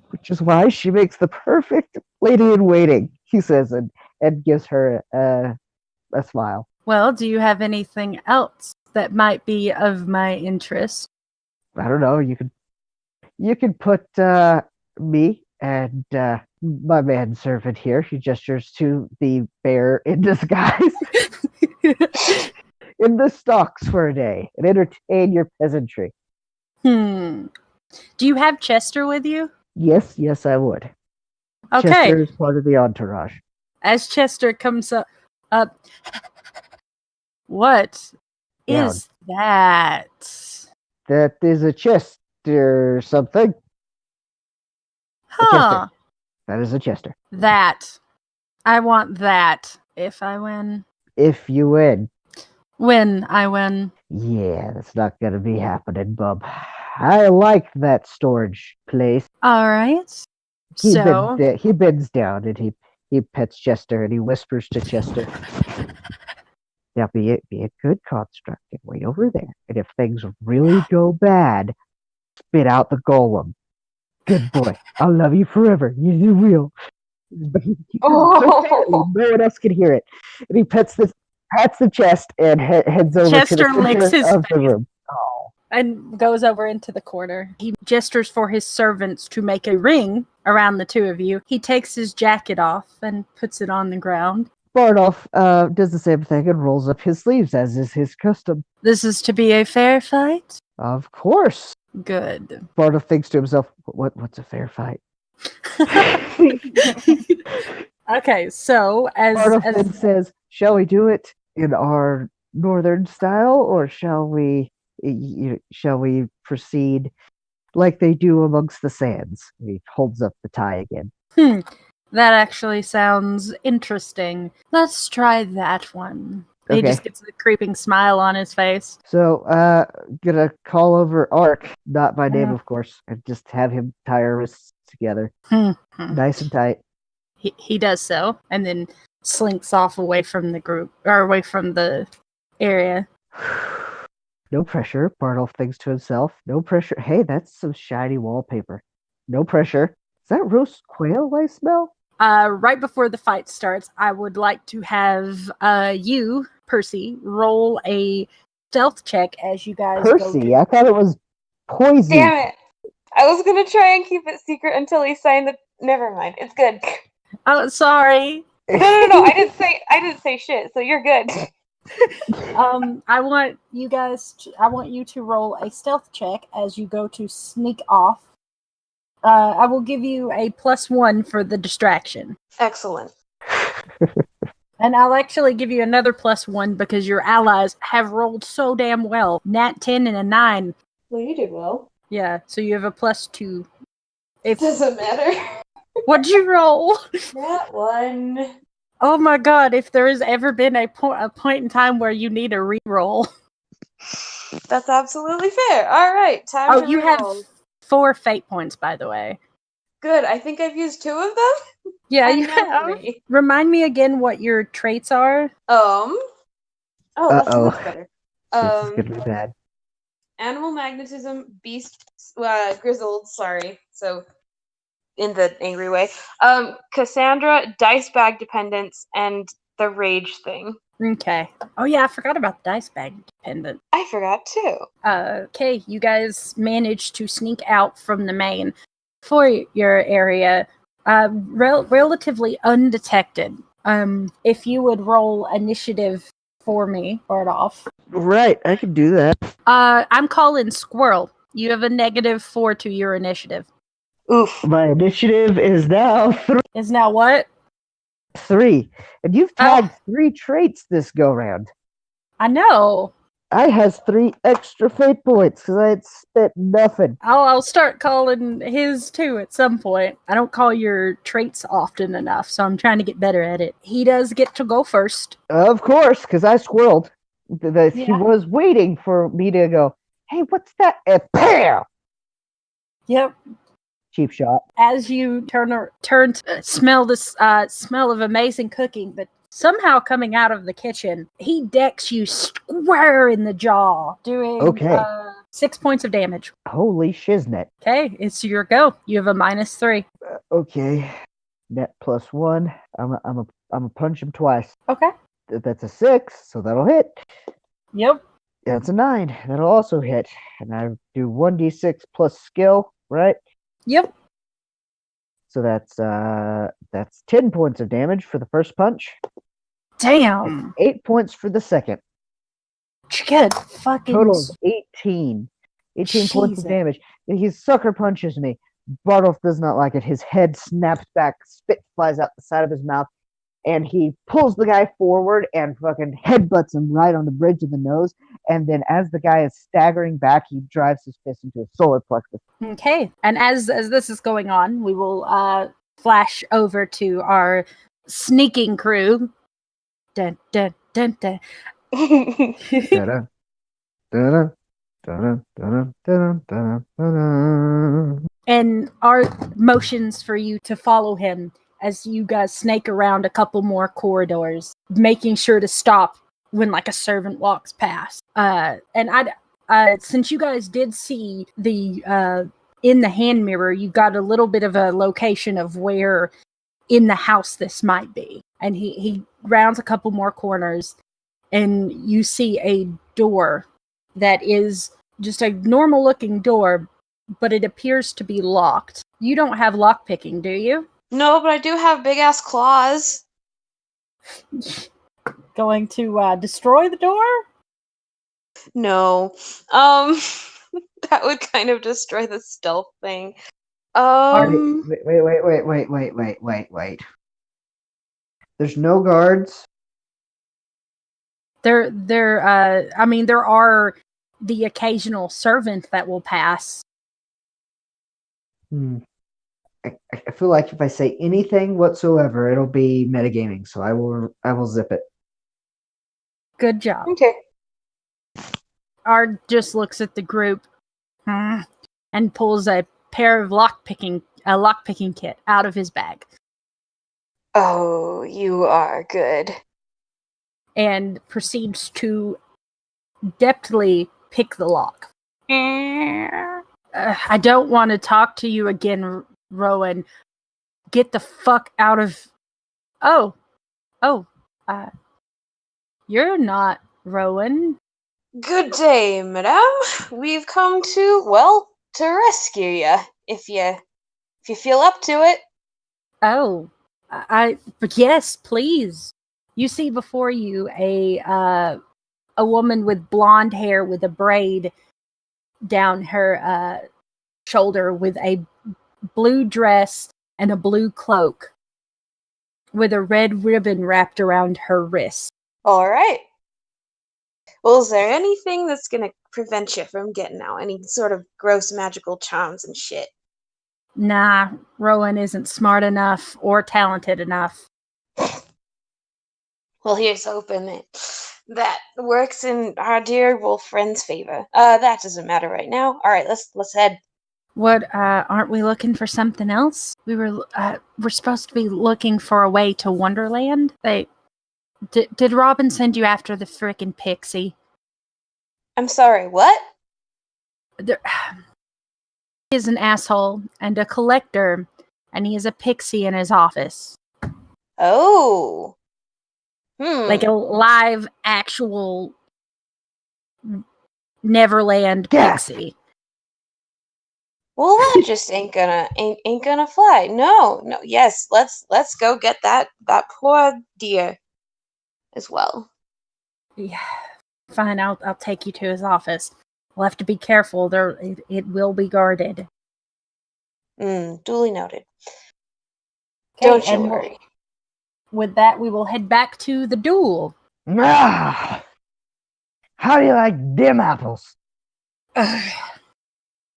Which is why she makes the perfect lady in waiting, he says, and gives her a smile. Well, do you have anything else that might be of my interest? I don't know. You could put me and my manservant here. She gestures to the bear in disguise in the stocks for a day and entertain your peasantry. Do you have Chester with you? Yes, I would. Okay. Chester is part of the entourage. As Chester comes up, what is that? That is a chest or something. Huh. That is a Chester. That. I want that if I win. If you win. When I win. Yeah, that's not gonna be happening, bub. I like that storage place. All right. He bends down and he pets Chester and he whispers to Chester. Now be a good construct and way over there. And if things really go bad, spit out the golem. Good boy. I'll love you forever. You will. But he so quietly, no one else can hear it. And he pats the chest and heads over Chester to the licks center his of the face. room. Oh. And goes over into the corner. He gestures for his servants to make a ring around the two of you. He takes his jacket off and puts it on the ground. Bardolph does the same thing and rolls up his sleeves, as is his custom. This is to be a fair fight? Of course. Good. Bardolph thinks to himself, what's a fair fight? Okay, so Bardolph then says, shall we do it in our northern style, or shall we proceed like they do amongst the sands? He holds up the tie again. That actually sounds interesting. Let's try that one. Okay. He just gets a creeping smile on his face. So, gonna call over Ark, not by name, of course, and just have him tie our wrists together. Nice and tight. He does so, and then slinks off away from the group, or away from the area. No pressure, Bardolph thinks to himself. No pressure. Hey, that's some shiny wallpaper. No pressure. Is that roast quail I smell? Right before the fight starts, I would like to have you, Percy, roll a stealth check as you guys Percy? I thought it was poison. Damn it. I was going to try and keep it secret until he signed the... Never mind. It's good. Oh, sorry. No. I didn't say shit, so you're good. I want you to roll a stealth check as you go to sneak off. I will give you a +1 for the distraction. Excellent. And I'll actually give you another +1 because your allies have rolled so damn well. Nat 10 and a 9. Well, you did well. Yeah, so you have a +2. It doesn't matter. What'd you roll? Nat 1. Oh my god, if there has ever been a point in time where you need a reroll. That's absolutely fair. All right, time to you reroll. have 4 fate points, by the way. Good. I think I've used 2 of them. Yeah, And you now have. 3. Remind me again what your traits are. Oh, that's much better. This is gonna be bad. Animal magnetism, beast, grizzled. Sorry. So, in the angry way. Cassandra, dice bag dependence, and the rage thing. Okay. Oh yeah, I forgot about the dice bag pendant. I forgot too. Okay, you guys managed to sneak out from the main for your area, relatively undetected. If you would roll initiative for me, start off. Right, I can do that. I'm calling Squirrel. You have a -4 to your initiative. Oof. My initiative is now Is now what? 3. And you've tagged 3 traits this go-round. I know. I has 3 extra fate points because I had spent nothing. I'll start calling his too at some point. I don't call your traits often enough, so I'm trying to get better at it. He does get to go first. Of course, because I squirreled. He Yeah. was waiting for me to go, hey, what's that? And bam! Yep. Cheap shot. As you turn to smell this smell of amazing cooking, but somehow coming out of the kitchen, he decks you square in the jaw, doing Okay. 6 points of damage. Holy shiznit. Okay, it's your go. You have a -3. Okay. Net +1. I'm a punch him twice. Okay. That's a 6, so that'll hit. Yep. That's a 9. That'll also hit. And I do 1d6 plus skill, right? Yep. So that's 10 points of damage for the first punch. Damn. 8 points for the second. Good fucking. Total of 18. 18 points of Jesus. damage. He sucker punches me. Bardolph does not like it. His head snaps back, spit flies out the side of his mouth, and he pulls the guy forward and fucking headbutts him right on the bridge of the nose. And then as the guy is staggering back, he drives his fist into his solar plexus. Okay. And as this is going on, we will flash over to our sneaking crew. Dun, dun, dun, dun. Da-da, da-da, da-da, da-da, da-da, da-da, da-da. And our motions for you to follow him as you guys snake around a couple more corridors, making sure to stop when like a servant walks past. And since you guys did see the in the hand mirror, you got a little bit of a location of where in the house this might be. And he rounds a couple more corners, and you see a door that is just a normal looking door, but it appears to be locked. You don't have lockpicking, do you? No, but I do have big ass claws. Going to destroy the door? No. That would kind of destroy the stealth thing. Wait. There's no guards. There are the occasional servant that will pass. I feel like if I say anything whatsoever, it'll be metagaming, so I will zip it. Good job. Okay. Ard just looks at the group and pulls a pair of lockpicking kit out of his bag. Oh, you are good. And proceeds to depthly pick the lock. I don't want to talk to you again, Rowan. Get the fuck out of... You're not Rowan. Good day, madame. We've come to rescue you, if you feel up to it. But yes, please. You see before you a woman with blonde hair with a braid down her shoulder with a blue dress and a blue cloak with a red ribbon wrapped around her wrist. All right. Well, is there anything that's going to prevent you from getting out? Any sort of gross magical charms and shit? Nah, Rowan isn't smart enough or talented enough. Well, here's hoping that works in our dear wolf friend's favor. That doesn't matter right now. All right, let's head. What, aren't we looking for something else? We're supposed to be looking for a way to Wonderland. Did Robin send you after the frickin' pixie? I'm sorry, what? He is an asshole and a collector, and he is a pixie in his office. Oh. Like a live, actual Neverland Yeah. pixie. Well, that just ain't gonna fly. No. Yes, let's go get that poor dear as well. Yeah, fine. I'll take you to his office. We'll have to be careful. It will be guarded. Duly noted. Okay, Don't you and worry. with that, we will head back to the duel. Ah, how do you like dim apples?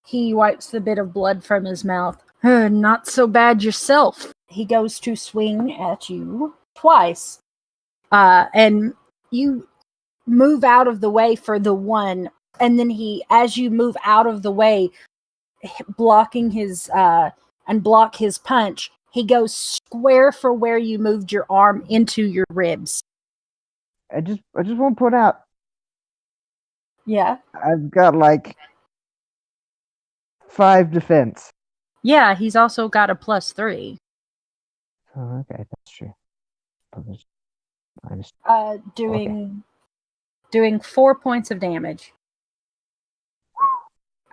He wipes the bit of blood from his mouth. Not so bad yourself. He goes to swing at you twice. And you move out of the way for the one. And then as you move out of the way, blocking his, and block his punch, he goes square for where you moved your arm into your ribs. I just want to point out, Yeah. I've got like 5 defense. Yeah, he's also got a +3. Oh, okay, that's true. Minus. Doing 4 points of damage.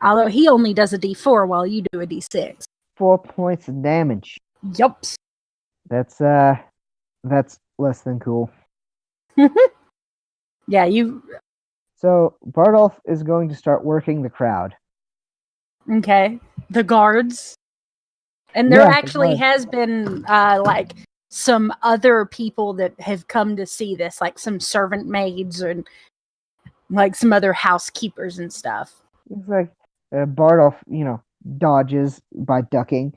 Although he only does a D4 while you do a D6. 4 points of damage. Yup. That's less than cool. Yeah, you. So Bardolph is going to start working the crowd. Okay. The guards. And there Yeah, the actually guards. has been like some other people that have come to see this, like some servant maids and like some other housekeepers and stuff. It's like Bardolph, dodges by ducking.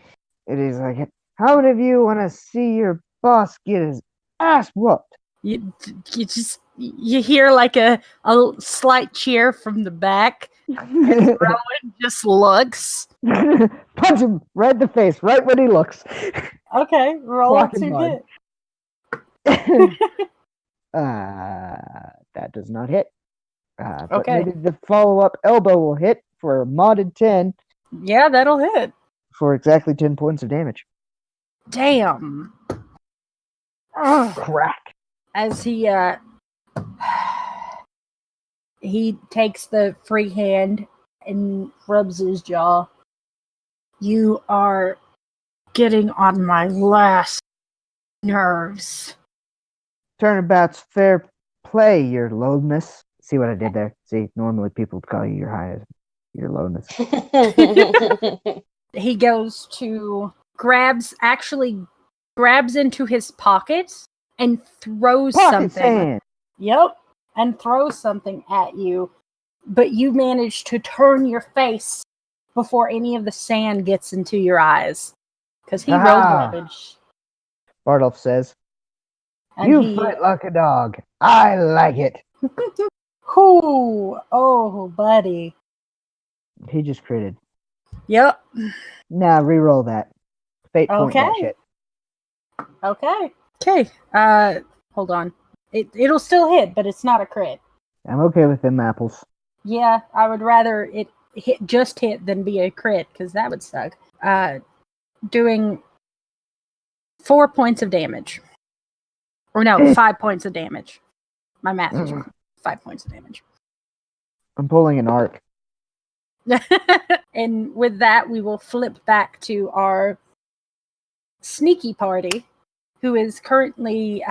It is like, how many of you want to see your boss get his ass whooped? You hear like a slight cheer from the back. And Rowan just looks. Punch him right in the face, right when he looks. Okay, roll up Fucking to mud. hit. That does not hit. But Okay. maybe the follow-up elbow will hit for a modded 10 Yeah, that'll hit. for exactly 10 points of damage. Damn. Ugh. Crack. As he takes the free hand and rubs his jaw. You are getting on my last nerves. Turnabout's fair play, your lowness. See what I did there? See, normally people would call you your highness, your lowness. He goes to grabs into his pockets and throws Pocket something. sand. Yep, and throws something at you, but you manage to turn your face before any of the sand gets into your eyes because he rolled Ah. rubbish. Bardolph says, And "You fight like a dog. I like it." Oh, buddy. He just critted. Yep. Nah, re-roll that. Fate point that Okay. shit. Okay. Hold on. It'll still hit, but it's not a crit. I'm okay with them apples. Yeah, I would rather it just hit than be a crit, because that would suck. Doing 4 points of damage. Or no, 5 points of damage. My math is wrong. 5 points of damage. I'm pulling an arc. And with that, we will flip back to our sneaky party, who is currently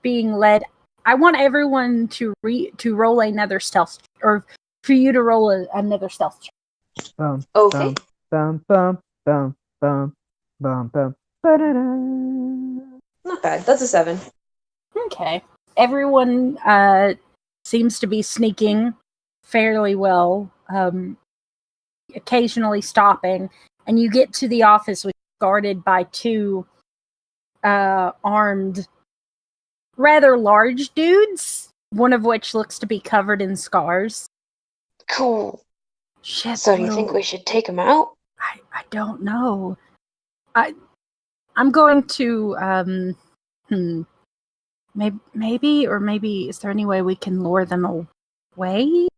being led. I want everyone to roll another stealth, or for you to roll another stealth check. Bum, Okay. bum, bum, bum, bum, bum, bum, ba-da-da. Not bad. That's a 7. Okay. Everyone seems to be sneaking fairly well, occasionally stopping, and you get to the office, which is guarded by 2 armed, rather large dudes, one of which looks to be covered in scars. Cool. Shit. So do you think we should take him out? I don't know. I'm going to maybe is there any way we can lure them away?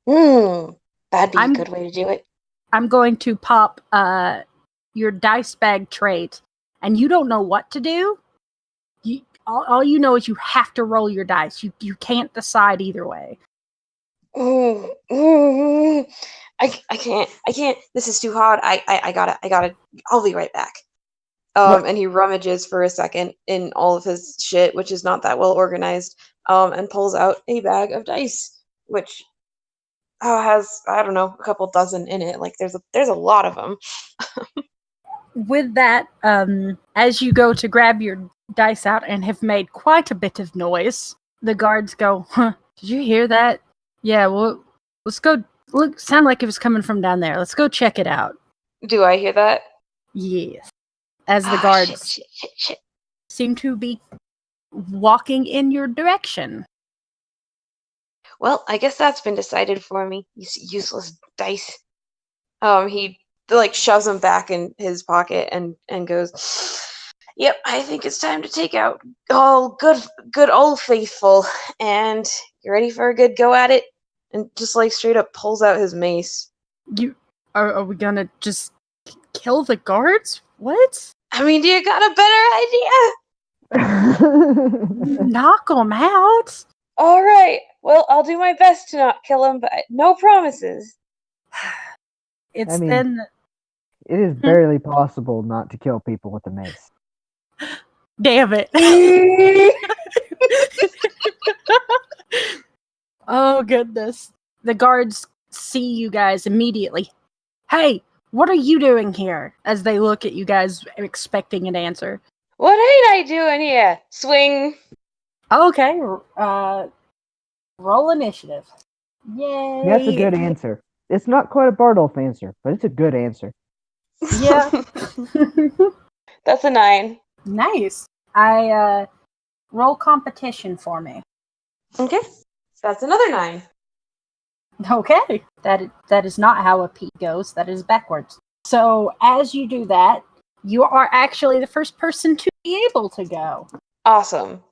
That'd be a good way to do it. I'm going to pop your dice bag trait, and you don't know what to do. all you know is you have to roll your dice. You can't decide either way. Ooh. I can't. This is too hard. I gotta. I'll be right back. And he rummages for a second in all of his shit, which is not that well organized, and pulls out a bag of dice, which has, I don't know, a couple dozen in it. Like there's a lot of them. With that, as you go to grab your dice out and have made quite a bit of noise, the guards go, "Huh, did you hear that? Yeah, well, let's go. Look, sound like it was coming from down there. Let's go check it out." Do I hear that? Yes. As the guards Shit. seem to be walking in your direction. Well, I guess that's been decided for me. You useless dice. He shoves them back in his pocket and goes, "Yep, I think it's time to take out all good old faithful. And you ready for a good go at it?" And just straight up pulls out his mace. Are we gonna just kill the guards? What? I mean, do you got a better idea? Knock them out. All right. Well, I'll do my best to not kill him, but no promises. It is barely possible not to kill people with a mace. Damn it. Oh, goodness. The guards see you guys immediately. "Hey, what are you doing here?" As they look at you guys expecting an answer. What ain't I doing here? Swing. Okay, roll initiative. Yay! That's a good answer. It's not quite a Bardolph answer, but it's a good answer. Yeah. That's a 9. Nice. I roll competition for me. Okay. That's another 9. Okay. That is not how a P goes. That is backwards. So as you do that, you are actually the first person to be able to go. Awesome.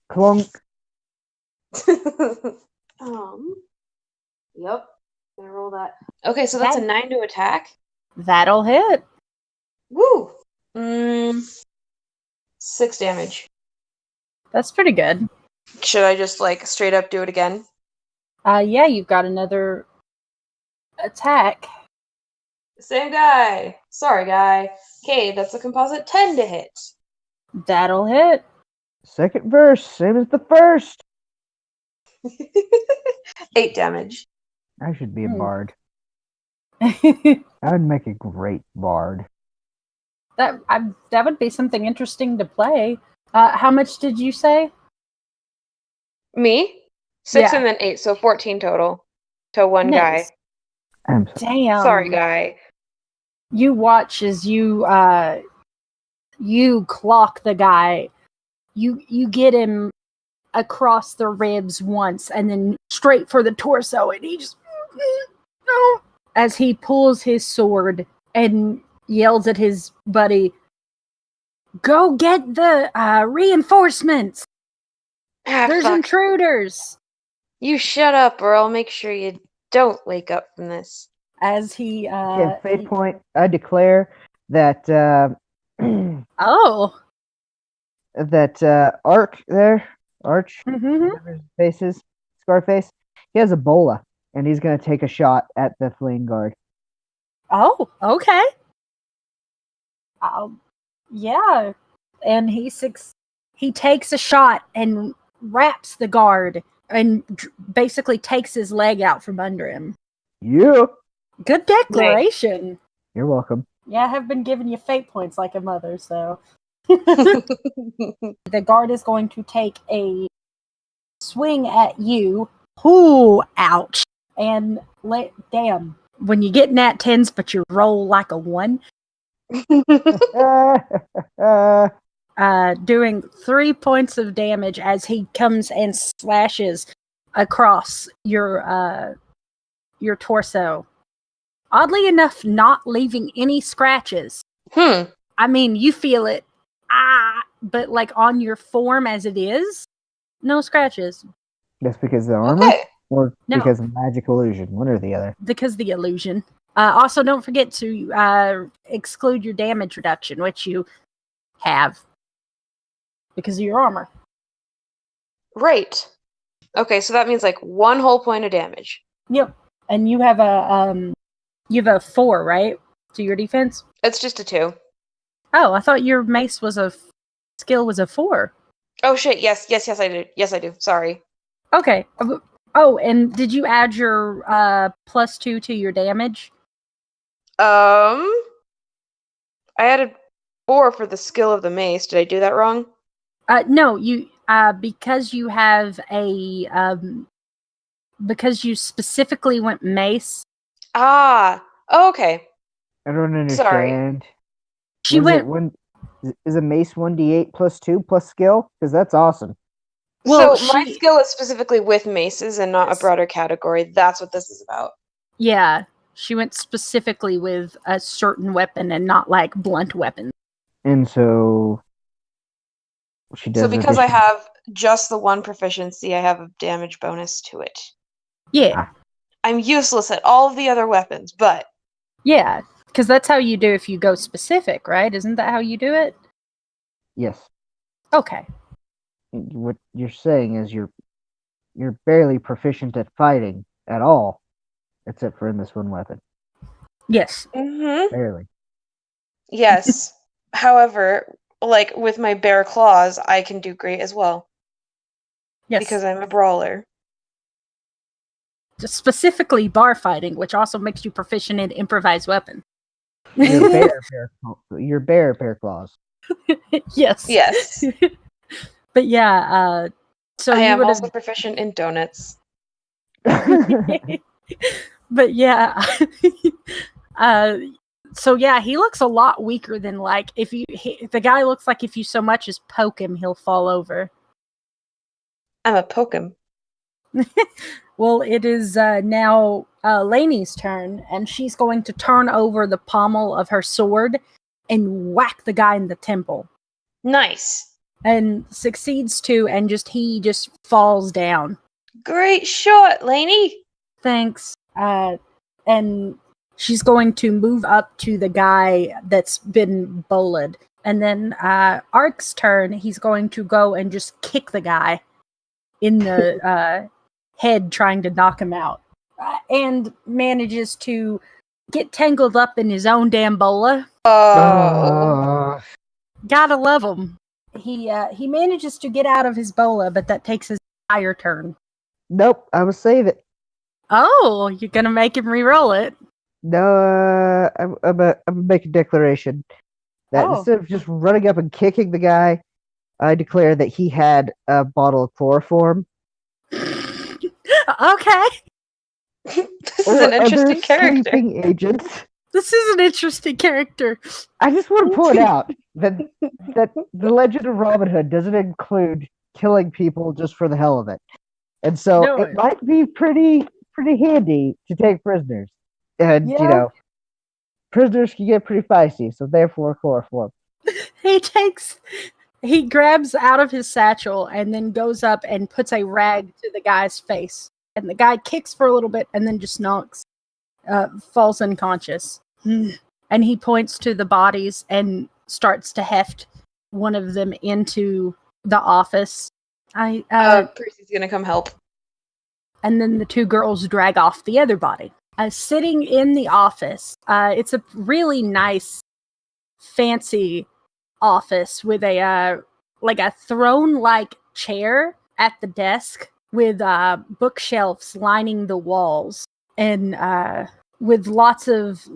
Clunk. Yep. Gonna roll that. Okay, so that's a 9 to attack. That'll hit. Woo! 6 damage. That's pretty good. Should I just straight up do it again? Yeah, you've got another attack. Same guy. Sorry, guy. Okay, that's a composite 10 to hit. That'll hit. Second verse, same as the first. 8 damage. I should be a bard. I would make a great bard. That would be something interesting to play. How much did you say? Me? 6 Yeah. and then 8, so 14 total. To one Nice. guy. Damn. Sorry, guy. You watch as you clock the guy. You get him across the ribs once and then straight for the torso, and he just no. As he pulls his sword and yells at his buddy, "Go get the reinforcements! There's Fuck. intruders!" You shut up, or I'll make sure you don't wake up from this. As he Fate point, I declare that oh. that Arch, whatever his face is, Scarface, he has Ebola, and he's going to take a shot at the fleeing guard. Oh, okay. Yeah, and he takes a shot and wraps the guard and basically takes his leg out from under him. Yeah. Good declaration. You're welcome. Yeah, I have been giving you fate points like a mother, so. The guard is going to take a swing at you. Ooh, ouch. And damn, when you get nat 10s but you roll like a 1, doing 3 points of damage as he comes and slashes across your torso. Oddly enough, not leaving any scratches. I mean, you feel it, but on your form as it is, no scratches. That's because of the armor? Okay. Or No. because of magic illusion? One or the other. Because the illusion. Also, don't forget to exclude your damage reduction, which you have. because of your armor. Right. Okay, so that means like 1 whole point of damage. Yep. And you have a 4, right? To your defense? It's just a 2. Oh, I thought your mace was skill was a 4. Oh shit, yes, I do. Yes, I do. Sorry. Okay. Oh, and did you add your +2 to your damage? I added 4 for the skill of the mace. Did I do that wrong? No, you because you have a because you specifically went mace. Ah, oh, okay. I don't Sorry. understand. She Was went it one? Is a mace 1d8 plus 2 plus skill? Because that's awesome. Well, so my skill is specifically with maces and not a broader category. That's what this is about. Yeah, she went specifically with a certain weapon and not like blunt weapons. And so she does. So because I have just the 1 proficiency, I have a damage bonus to it. Yeah. I'm useless at all of the other weapons, but Yeah, because that's how you do if you go specific, right? Isn't that how you do it? Yes. Okay. What you're saying is you're barely proficient at fighting at all, except for in this one weapon. Yes. Barely. Yes. However, like with my bare claws, I can do great as well. Yes. Because I'm a brawler. Just specifically bar fighting, which also makes you proficient in improvised weapon. Your bear claws. Yes. Yes. But yeah, so I you am would also have. proficient in donuts. But yeah, so yeah, he looks a lot weaker than like if the guy looks like if you so much as poke him, he'll fall over. I'm a pokem. Well, it is now Lainey's turn, and she's going to turn over the pommel of her sword and whack the guy in the temple. Nice. And succeeds to, and he just falls down. Great shot, Lainey. Thanks. And she's going to move up to the guy that's been bullied. And then Ark's turn, he's going to go and just kick the guy in the head, trying to knock him out. And manages to get tangled up in his own damn bola. Oh. Gotta love him. He manages to get out of his bola, but that takes his entire turn. Nope, I will save it. Oh, you're gonna make him re-roll it. No, I'm gonna make a declaration that instead of just running up and kicking the guy, I declare that he had a bottle of chloroform. Okay. This is an interesting character. Sleeping agents. This is an interesting character. I just want to point out that the Legend of Robin Hood doesn't include killing people just for the hell of it, and so it might be pretty handy to take prisoners, and prisoners can get pretty feisty. So therefore, chloroform. He grabs out of his satchel and then goes up and puts a rag to the guy's face, and the guy kicks for a little bit and then just knocks, falls unconscious. And he points to the bodies and starts to heft one of them into the office. Percy's gonna come help. And then the 2 girls drag off the other body. Sitting in the office, it's a really nice, fancy office with a throne-like chair at the desk with bookshelves lining the walls, and with lots of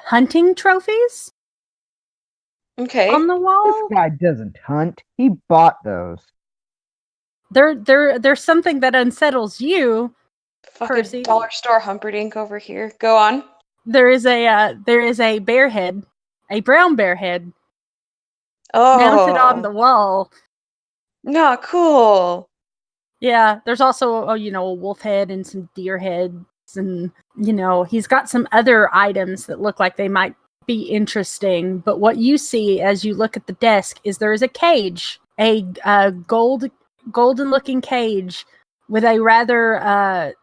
hunting trophies. Okay. On the wall. This guy doesn't hunt. He bought those. There's something that unsettles you, Fucking Percy. dollar store Humperdinck over here. Go on. There is a bear head, a brown bear head, mounted on the wall. Not cool. Yeah, there's also a wolf head and some deer heads, and he's got some other items that look like they might be interesting. But what you see as you look at the desk is there is a cage, a golden looking cage with a rather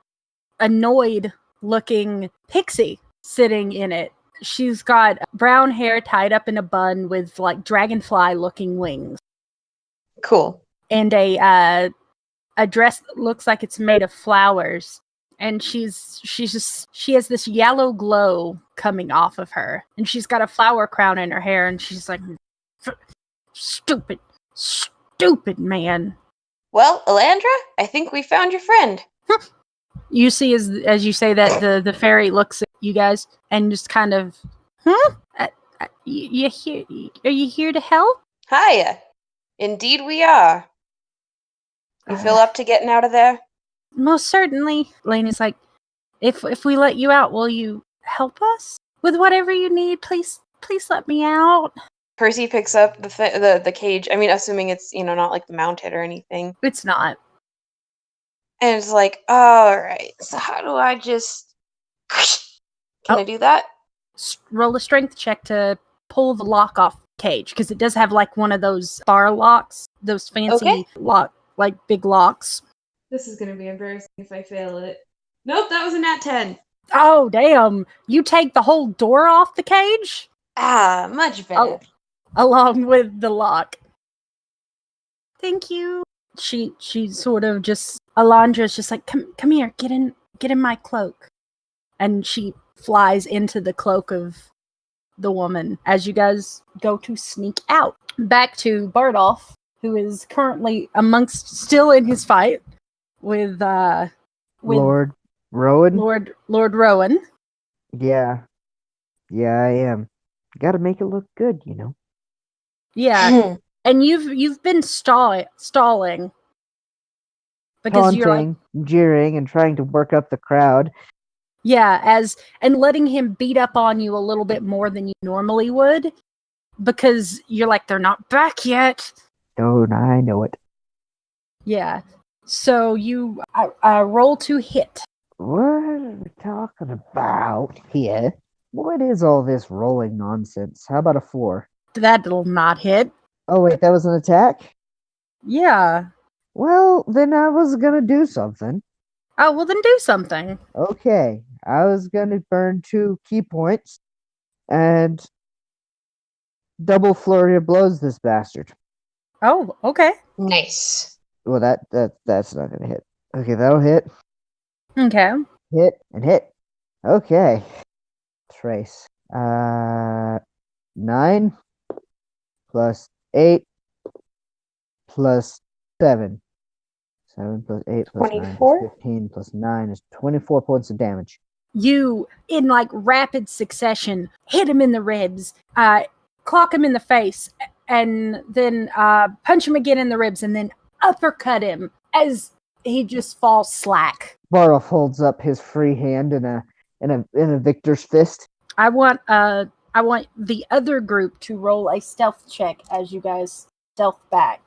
annoyed looking pixie sitting in it. She's got brown hair tied up in a bun with dragonfly looking wings. Cool. and a dress that looks like it's made of flowers. And she has this yellow glow coming off of her, and she's got a flower crown in her hair, and she's like, stupid man. Well, Elandra, I think we found your friend. You see, as you say that, the fairy looks at you guys and just kind of, you here? Are you here to help? Hiya. Indeed we are. You feel up to getting out of there? Most certainly. Lainey's like, if we let you out, will you help us with whatever you need? Please let me out. Percy picks up the cage. I mean, assuming it's, not like mounted or anything. It's not. And it's like, all right, so how do I just... Can I do that? Roll a strength check to pull the lock off the cage, because it does have like one of those bar locks, those fancy big locks. This is going to be embarrassing if I fail it. Nope, that was a nat 10. Oh, damn. You take the whole door off the cage? Ah, much better. Along with the lock. Thank you. She sort of just... Alandra's just like, come here, get in my cloak. And she flies into the cloak of the woman as you guys go to sneak out. Back to Bardolph, who is currently still in his fight with Lord Rowan? Lord Rowan. Yeah, I am. Gotta make it look good, Yeah. And you've been stalling. Because you're like, jeering, and trying to work up the crowd. Yeah, and letting him beat up on you a little bit more than you normally would, because you're like, they're not back yet. Oh, I know it. Yeah. So you roll to hit. What are we talking about here? What is all this rolling nonsense? How about a 4? That'll not hit. Oh, wait, that was an attack? Yeah. Well, then I was gonna do something. Oh, well then do something. Okay, I was gonna burn 2 key points and double flurry of blows this bastard. Oh, okay. Nice. Well, that's not gonna hit. Okay, that'll hit. Okay. Hit and hit. Okay. Trace. 9 plus 8 plus 7. 7 plus 8 plus 9 24? plus 15 plus 9 is 24 points of damage. You, in like rapid succession, hit him in the ribs, clock him in the face, and then punch him again in the ribs, and then uppercut him as he just falls slack. Barov holds up his free hand in a victor's fist. I want the other group to roll a stealth check as you guys stealth back.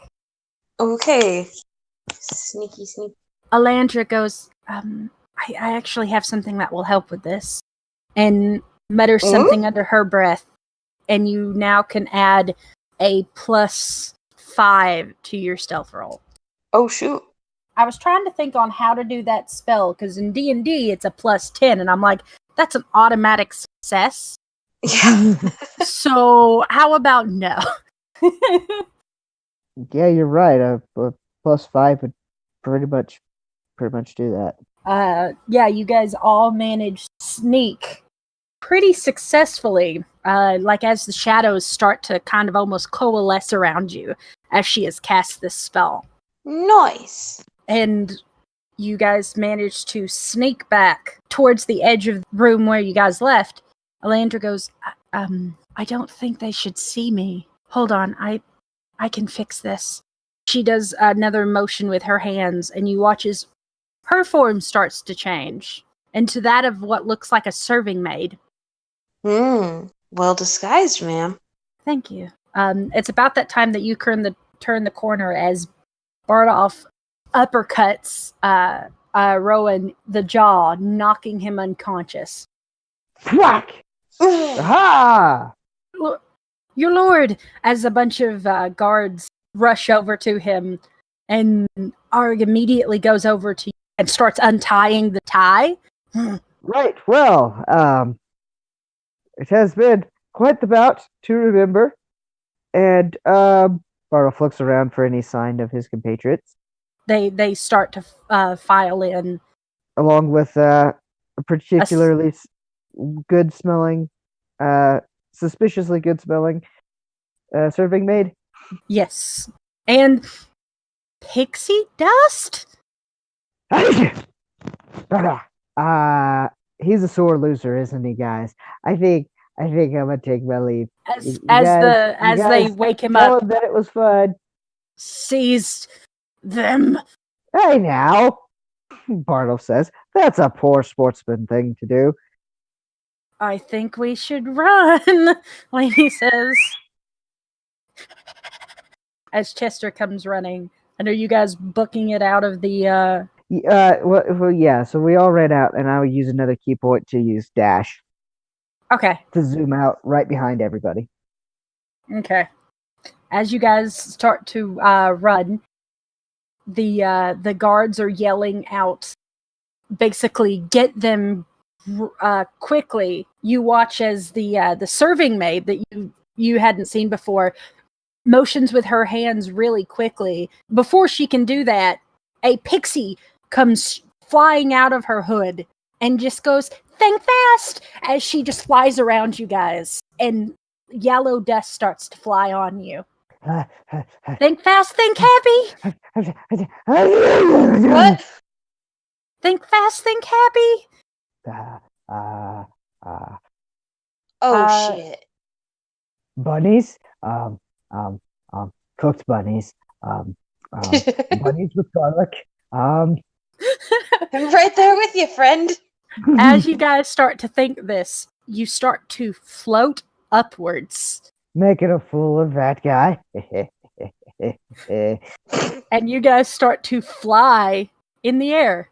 Okay. Sneaky. Alandra goes, I actually have something that will help with this. And mutters something under her breath. And you now can add a +5 to your stealth roll. Oh, shoot. I was trying to think on how to do that spell, because in D&D it's a +10, and I'm like, that's an automatic success. Yeah. So how about no? Yeah, you're right. A +5 would pretty much do that. Yeah, you guys all managed to sneak pretty successfully, like as the shadows start to kind of almost coalesce around you as she has cast this spell. Nice. And you guys managed to sneak back towards the edge of the room where you guys left. Alandra goes, I don't think they should see me. Hold on, I can fix this. She does another motion with her hands, and you watch as her form starts to change into that of what looks like a serving maid. Well disguised, ma'am. Thank you. It's about that time that you turn the corner as Bardolph uppercuts Rowan the jaw, knocking him unconscious. Whack! Aha! Your lord! As a bunch of guards rush over to him, and Arg immediately goes over to you and starts untying the tie. Right, well, it has been quite the bout to remember, and, Bartle looks around for any sign of his compatriots, They start to file in. along with a particularly good smelling, suspiciously good smelling serving maid. Yes. And pixie dust? He's a sore loser, isn't he, guys? I think I'm gonna take my leave. As they wake him tell up, him that it was fun. seized them. Hey now, Bartle says, that's a poor sportsman thing to do. I think we should run, Lainey says. As Chester comes running. And are you guys booking it out of the Well, yeah, so we all ran out, and I would use another key point to use dash Okay. to zoom out right behind everybody. Okay. As you guys start to run, the guards are yelling out, basically, get them quickly. You watch as the serving maid that you hadn't seen before motions with her hands really quickly. Before she can do that, a pixie comes flying out of her hood and just goes, think fast, as she just flies around you guys. And yellow dust starts to fly on you. Think fast, think happy. What? Think fast, think happy. Oh shit. Bunnies, cooked bunnies, bunnies with garlic. I'm right there with you, friend. As you guys start to think this, you start to float upwards. Making a fool of that guy. And you guys start to fly in the air.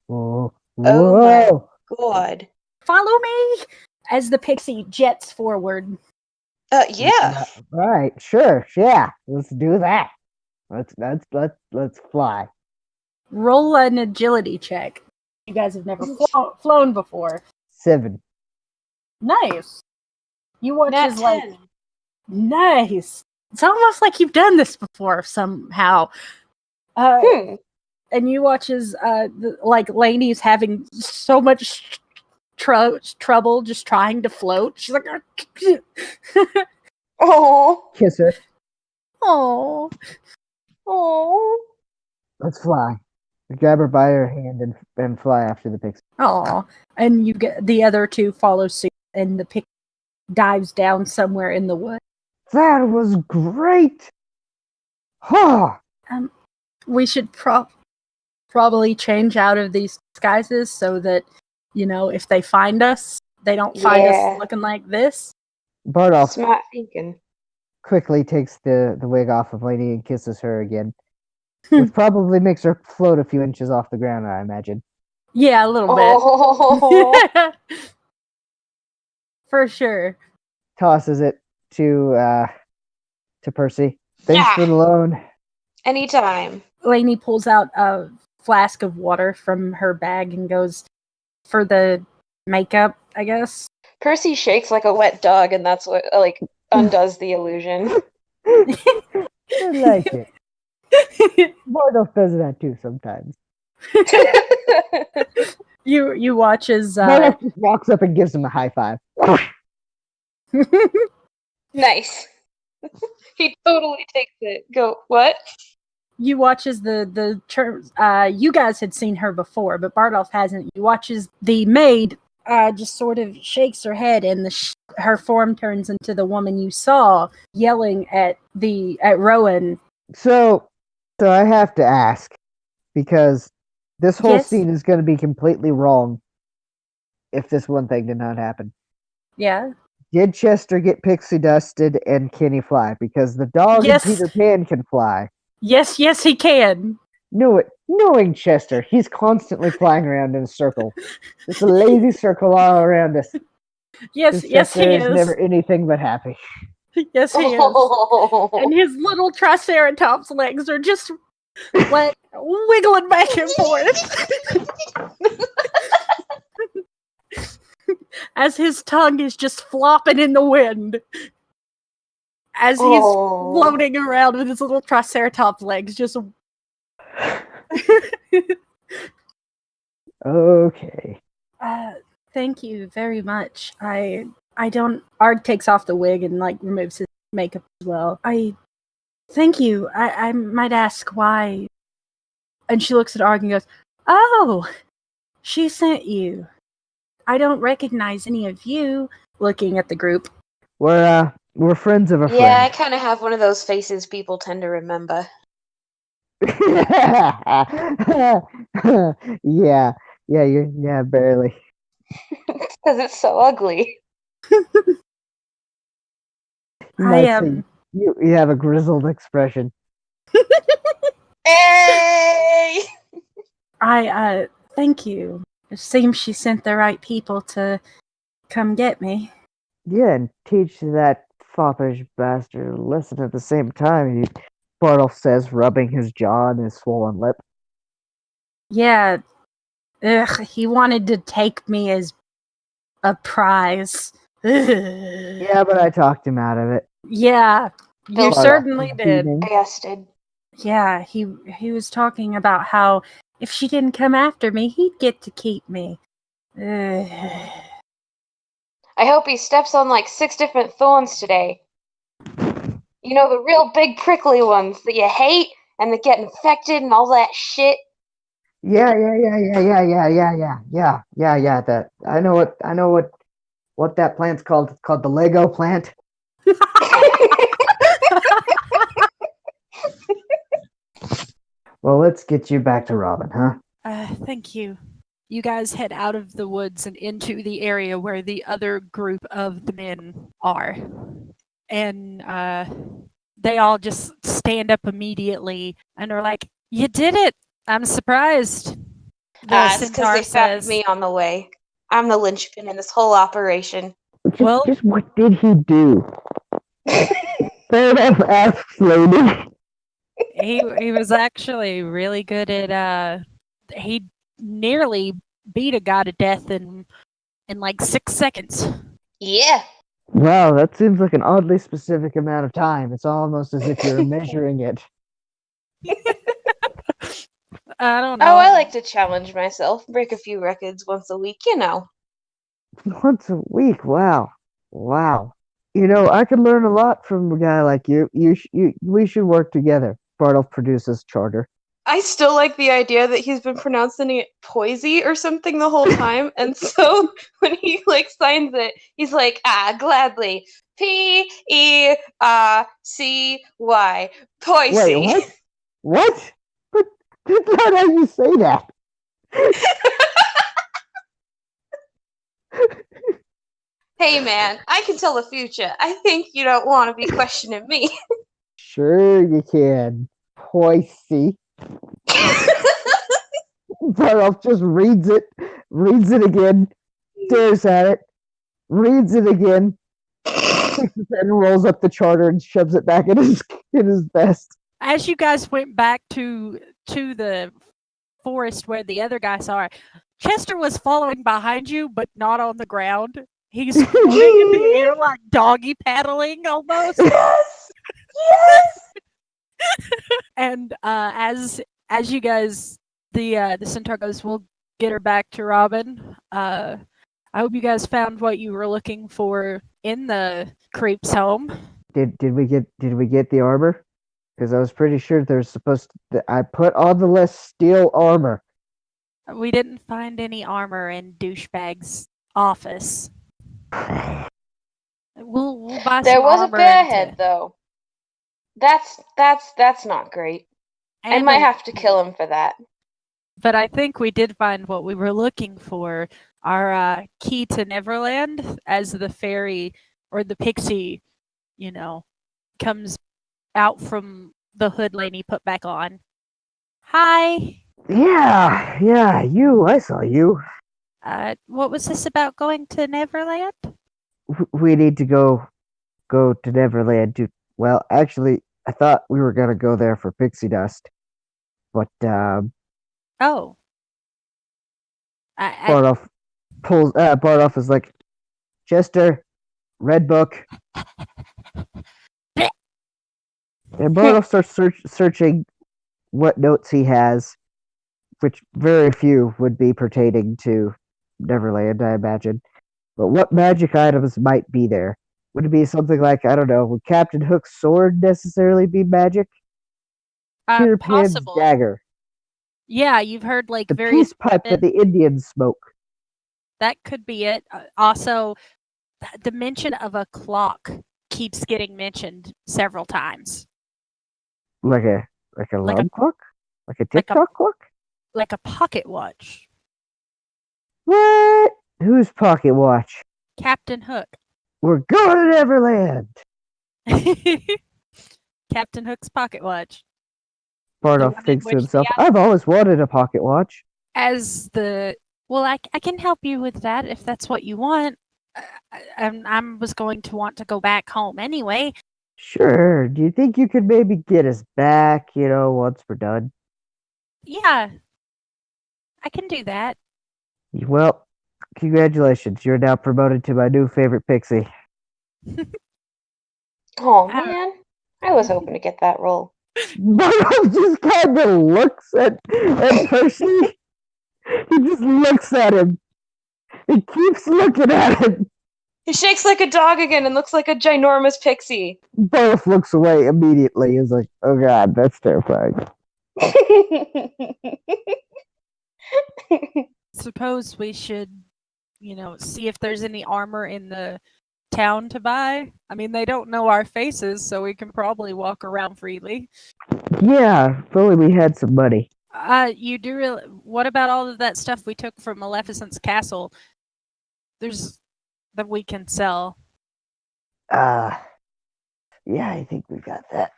Whoa. Oh my god. Follow me as the pixie jets forward. Yeah. Right, sure, yeah. Let's do that. Let's fly. Roll an agility check. You guys have never flown before. 7. Nice. You watch Nat as like 10. nice. It's almost like you've done this before somehow. And you watch as like Lainey's having so much trouble just trying to float. She's like, Oh. Kiss her. oh. Oh. Let's fly. We grab her by her hand and fly after the pixie. Oh, and you get the other two follow suit, and the pig dives down somewhere in the wood. That was great. Huh. We should probably change out of these disguises so that, you know, if they find us, they don't find us looking like this. Bardolph Smart thinking. quickly takes the wig off of Lady and kisses her again, which probably makes her float a few inches off the ground, I imagine. Yeah, a little Oh. bit. For sure. Tosses it to Percy. Thanks for the loan. Anytime. Lainey pulls out a flask of water from her bag and goes, for the makeup, I guess. Percy shakes like a wet dog, and that's what undoes the illusion. I like it. Bardolph does that too sometimes. You watch as Bardolph just walks up and gives him a high five. Nice. He totally takes it. Go, what? you watch as you guys had seen her before, but Bardolph hasn't. You watch as the maid just sort of shakes her head, and her form turns into the woman you saw yelling at Rowan. So I have to ask, because this whole scene is going to be completely wrong if this one thing did not happen. Yeah. Did Chester get pixie dusted and can he fly? Because the dog and Peter Pan can fly. Yes, he can. Knowing Chester, he's constantly flying around in a circle. It's a lazy circle all around us. Yes, he is is. Never anything but happy. Yes, he is. And his little Triceratops legs are just like wiggling back and forth. As his tongue is just flopping in the wind. as he's floating around with his little triceratops legs, just. Okay. Thank you very much. I don't. Arg takes off the wig and like removes his makeup as well. Thank you. I might ask why. And she looks at Arg and goes, "Oh, she sent you. I don't recognize any of you." Looking at the group. We're friends of a friend. Yeah, I kind of have one of those faces people tend to remember. yeah, barely. Because it's so ugly. You have a grizzled expression. Hey! Thank you. It seems she sent the right people to come get me. Yeah, and teach that foppish bastard a lesson at the same time, Bartle says, rubbing his jaw and his swollen lip. Yeah. Ugh, he wanted to take me as a prize. Yeah, but I talked him out of it. Yeah, you certainly did. Yes, did. Yeah, he was talking about how if she didn't come after me, he'd get to keep me. I hope he steps on like 6 different thorns today. You know, the real big prickly ones that you hate and that get infected and all that shit. Yeah. That I know what that plant's called. It's called the Lego plant. Well, let's get you back to Robin, huh? Thank you. You guys head out of the woods and into the area where the other group of the men are. And they all just stand up immediately and are like, "You did it! I'm surprised." The It's because they found me on the way. I'm the linchpin in this whole operation. Just what did he do? Fair enough, asks lady. He was actually really good at he nearly beat a guy to death in like 6 seconds. Yeah. Wow, that seems like an oddly specific amount of time. It's almost as if you're measuring it. I don't know. Oh, I like to challenge myself, break a few records once a week, you know. Once a week, wow. You know, I could learn a lot from a guy like you. We should work together. Bartle produces charter. I still like the idea that he's been pronouncing it Poisey or something the whole time, and so when he like signs it, he's like, gladly. P-E-R-C-Y. Poisey. Wait, what? But that's not how you say that. Hey man, I can tell the future. I think you don't want to be questioning me. Sure you can. Poisey. Bartle just reads it again, stares at it, reads it again, takes his head and rolls up the charter and shoves it back in his vest. As you guys went back to the forest where the other guys are, Chester was following behind you, but not on the ground. He's floating in the air like doggy paddling almost. Yes! And as you guys, the centaur goes, "We'll get her back to Robin. I hope you guys found what you were looking for in the creep's home." Did we get the armor? Because I was pretty sure there's supposed to. I put on the list steel armor. We didn't find any armor in douchebag's office. We'll buy There some was a armor bear head, though. That's not great. I might have to kill him for that. But I think we did find what we were looking for. Our key to Neverland, as the fairy or the pixie, comes out from the hood Lainey put back on. Hi. Yeah, you. I saw you. What was this about going to Neverland? We need to go to Neverland. Well, actually, I thought we were gonna go there for pixie dust, but Oh. Bartoff is like, Chester, red book. And Bartle starts searching what notes he has, which very few would be pertaining to Neverland, I imagine. But what magic items might be there? Would it be something like, I don't know, would Captain Hook's sword necessarily be magic? Peter Pan's Possible. dagger. Yeah, you've heard like The various peace pipe that the Indians smoke. that could be it. Also, the mention of a clock keeps getting mentioned several times. Like a alarm clock? Like a tick-tock clock? Like a pocket watch. What? Whose pocket watch? Captain Hook. We're going to Neverland! Captain Hook's pocket watch. Bartle one in thinks to which himself, the I've always wanted a pocket watch. As the well, I can help you with that if that's what you want. I was going to want to go back home anyway. Sure. Do you think you could maybe get us back, once we're done? Yeah, I can do that. Well, congratulations. You're now promoted to my new favorite pixie. Oh man, I was hoping to get that role. Bartle just kind of looks at Percy. He just looks at him. He keeps looking at him. He shakes like a dog again and looks like a ginormous pixie. Both looks away immediately. He's like, oh god, that's terrifying. Suppose we should, see if there's any armor in the town to buy. I mean, they don't know our faces, so we can probably walk around freely. Yeah, if only we had some money. You do really. What about all of that stuff we took from Maleficent's castle? There's that we can sell. Yeah, I think we got that.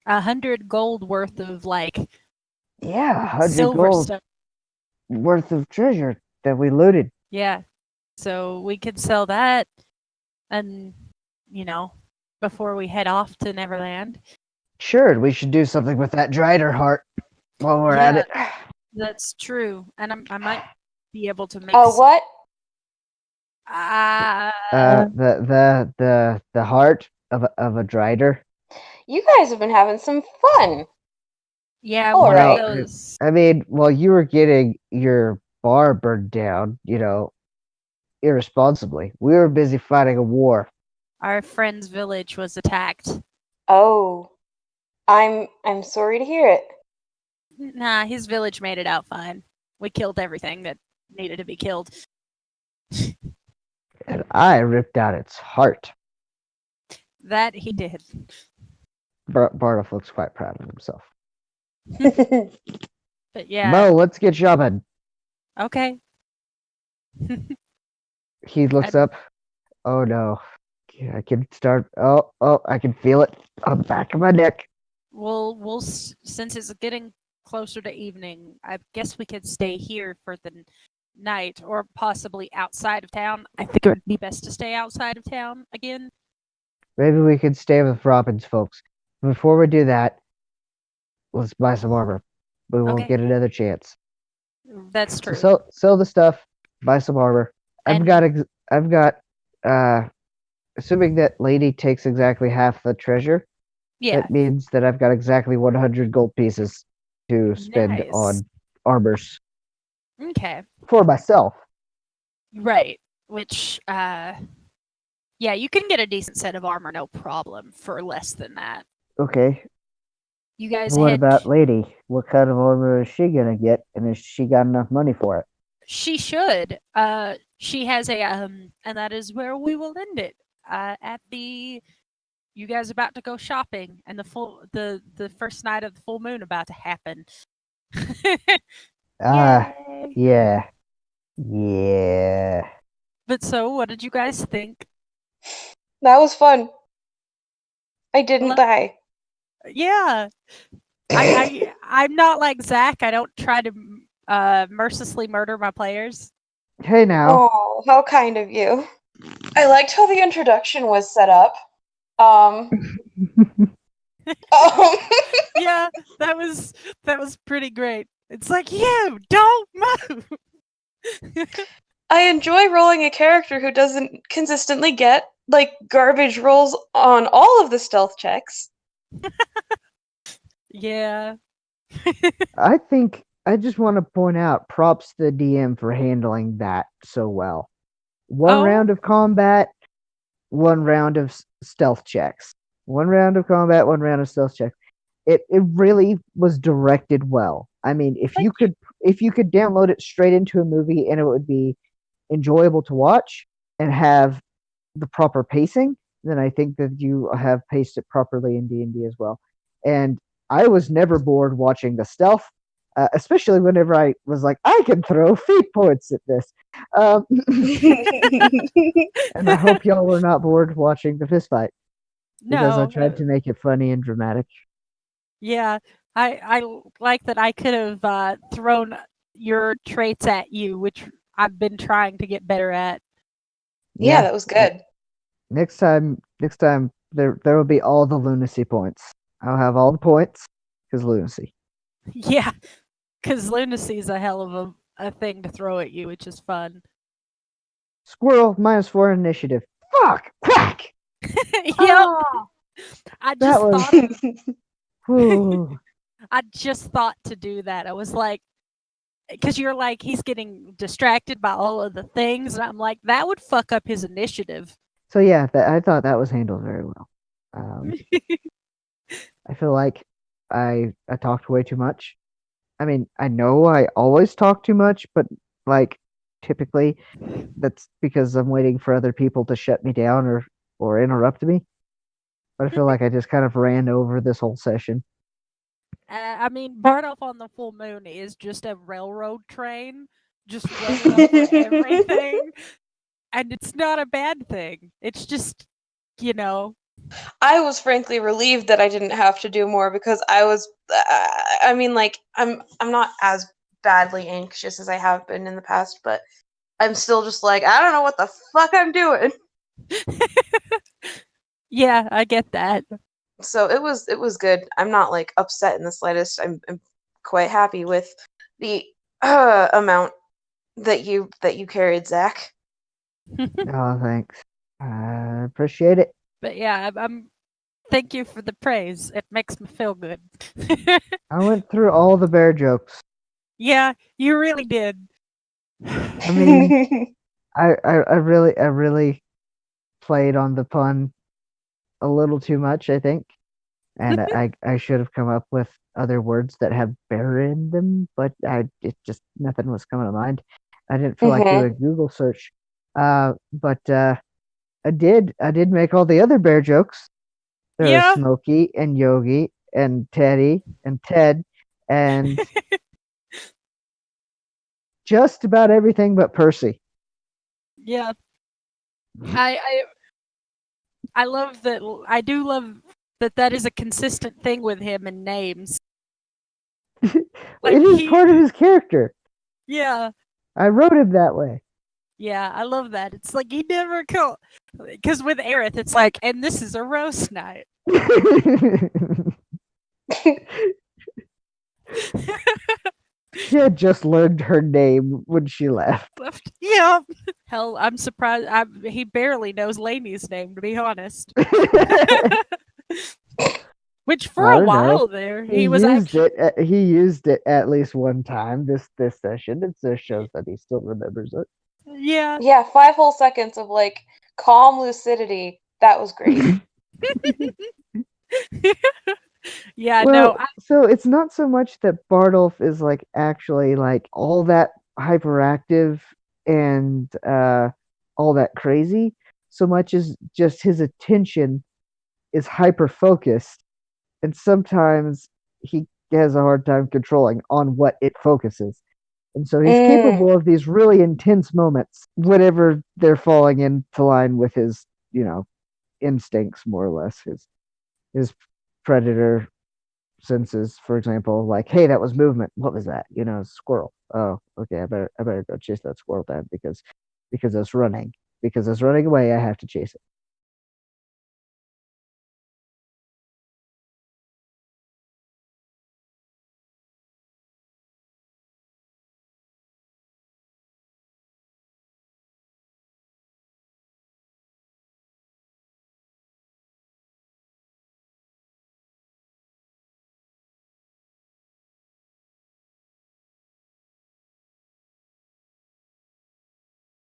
100 gold worth of Yeah, 100 silver gold stuff. worth of treasure that we looted. Yeah, so we could sell that, and before we head off to Neverland. Sure, we should do something with that Drider heart while we're at it. That's true, and I might be able to make. Oh, what? The heart of a Drider. You guys have been having some fun. Yeah, All one right. of those. I mean, while you were getting your bar burned down, irresponsibly, we were busy fighting a war. Our friend's village was attacked. Oh, I'm sorry to hear it. Nah, his village made it out fine. We killed everything that needed to be killed. And I ripped out its heart. That he did. Bartle looks quite proud of himself. But yeah. Mo, let's get shopping. Okay. He looks up. Oh no. I can start. Oh, I can feel it on the back of my neck. We'll since it's getting closer to evening, I guess we could stay here for the night, or possibly outside of town. I think it would be best to stay outside of town again. Maybe we could stay with Robin's folks. Before we do that, let's buy some armor. We won't get another chance. That's true. So sell the stuff, buy some armor. I've got assuming that lady takes exactly half the treasure. Yeah. That means that I've got exactly 100 gold pieces to spend on armors. Okay. For myself. Right. Which yeah, you can get a decent set of armor, no problem, for less than that. Okay. You guys What about lady? What kind of armor is she gonna get, and has she got enough money for it? She should. She has a and that is where we will end it. At the you guys about to go shopping, and the first night of the full moon about to happen. Yeah. But so, what did you guys think? That was fun. I didn't die. Yeah. I'm not like Zach. I don't try to mercilessly murder my players. Hey now. Oh, how kind of you. I liked how the introduction was set up. Yeah, that was pretty great. It's like, you don't move. I enjoy rolling a character who doesn't consistently get garbage rolls on all of the stealth checks. Yeah. I think I just want to point out props to the DM for handling that so well. One Oh, round of combat, one round of stealth checks. One round of combat, one round of stealth checks. It really was directed well. I mean, thank if you could download it straight into a movie and it would be enjoyable to watch and have the proper pacing, then I think that you have paced it properly in D&D as well. And I was never bored watching the stealth, especially whenever I was like, I can throw fate points at this. Um, and I hope y'all were not bored watching the fist fight because I no. tried to make it funny and dramatic. Yeah, I like that I could have thrown your traits at you, which I've been trying to get better at. Yeah, Yeah. that was good. Next time there will be all the lunacy points. I'll have all the points because lunacy. Yeah, because lunacy is a hell of a thing to throw at you, which is fun. Squirrel -4 initiative. Fuck! Crack! Yep, Ah, I that just was. thought Whew. I just thought to do that. I was like, because you're like he's getting distracted by all of the things, and I'm like that would fuck up his initiative. So yeah, I thought that was handled very well. Um, I feel like I talked way too much. I mean, I know I always talk too much, but like typically that's because I'm waiting for other people to shut me down or interrupt me. But I feel like I just kind of ran over this whole session. I mean, Bardolph on the full moon is just a railroad train, just running over everything, and it's not a bad thing. It's just, you know, I was frankly relieved that I didn't have to do more because I was. I mean, like I'm not as badly anxious as I have been in the past, but I'm still just like I don't know what the fuck I'm doing. yeah, I get that. So it was good. I'm not like upset in the slightest. I'm quite happy with the amount that you carried, Zach. Oh, thanks. I appreciate it. But yeah, I'm. Thank you for the praise. It makes me feel good. I went through all the bear jokes. Yeah, you really did. I mean, I really played on the pun a little too much, I think. And I should have come up with other words that have bear in them, but it just nothing was coming to mind. I didn't feel like doing a Google search. But I did make all the other bear jokes. There was Yeah, Smokey and Yogi and Teddy and Ted and just about everything but Percy. yeah. I I love that. I do love that. That is a consistent thing with him in names. Like It is part of his character. yeah, I wrote him that way. yeah. I love that. It's like he never called. Because with Aerith, it's like, and this is a roast night. She had just learned her name when she left. Left. Yeah. Hell, I'm surprised. He barely knows Lainey's name, to be honest. Which for I a don't while know. there, He he was used actually. it. He used it at least one time this session. It just shows that he still remembers it. Yeah. Yeah, 5 whole seconds of like calm lucidity. That was great. Yeah. Well, No. so it's not so much that Bardolph is like actually like all that hyperactive and all that crazy, so much as just his attention is hyper focused, and sometimes he has a hard time controlling on what it focuses. And so he's capable of these really intense moments whenever they're falling into line with his, instincts more or less, his predator senses, for example, like, hey, that was movement. What was that? Squirrel. Oh, okay, I better go chase that squirrel then because it's running. Because it's running away, I have to chase it.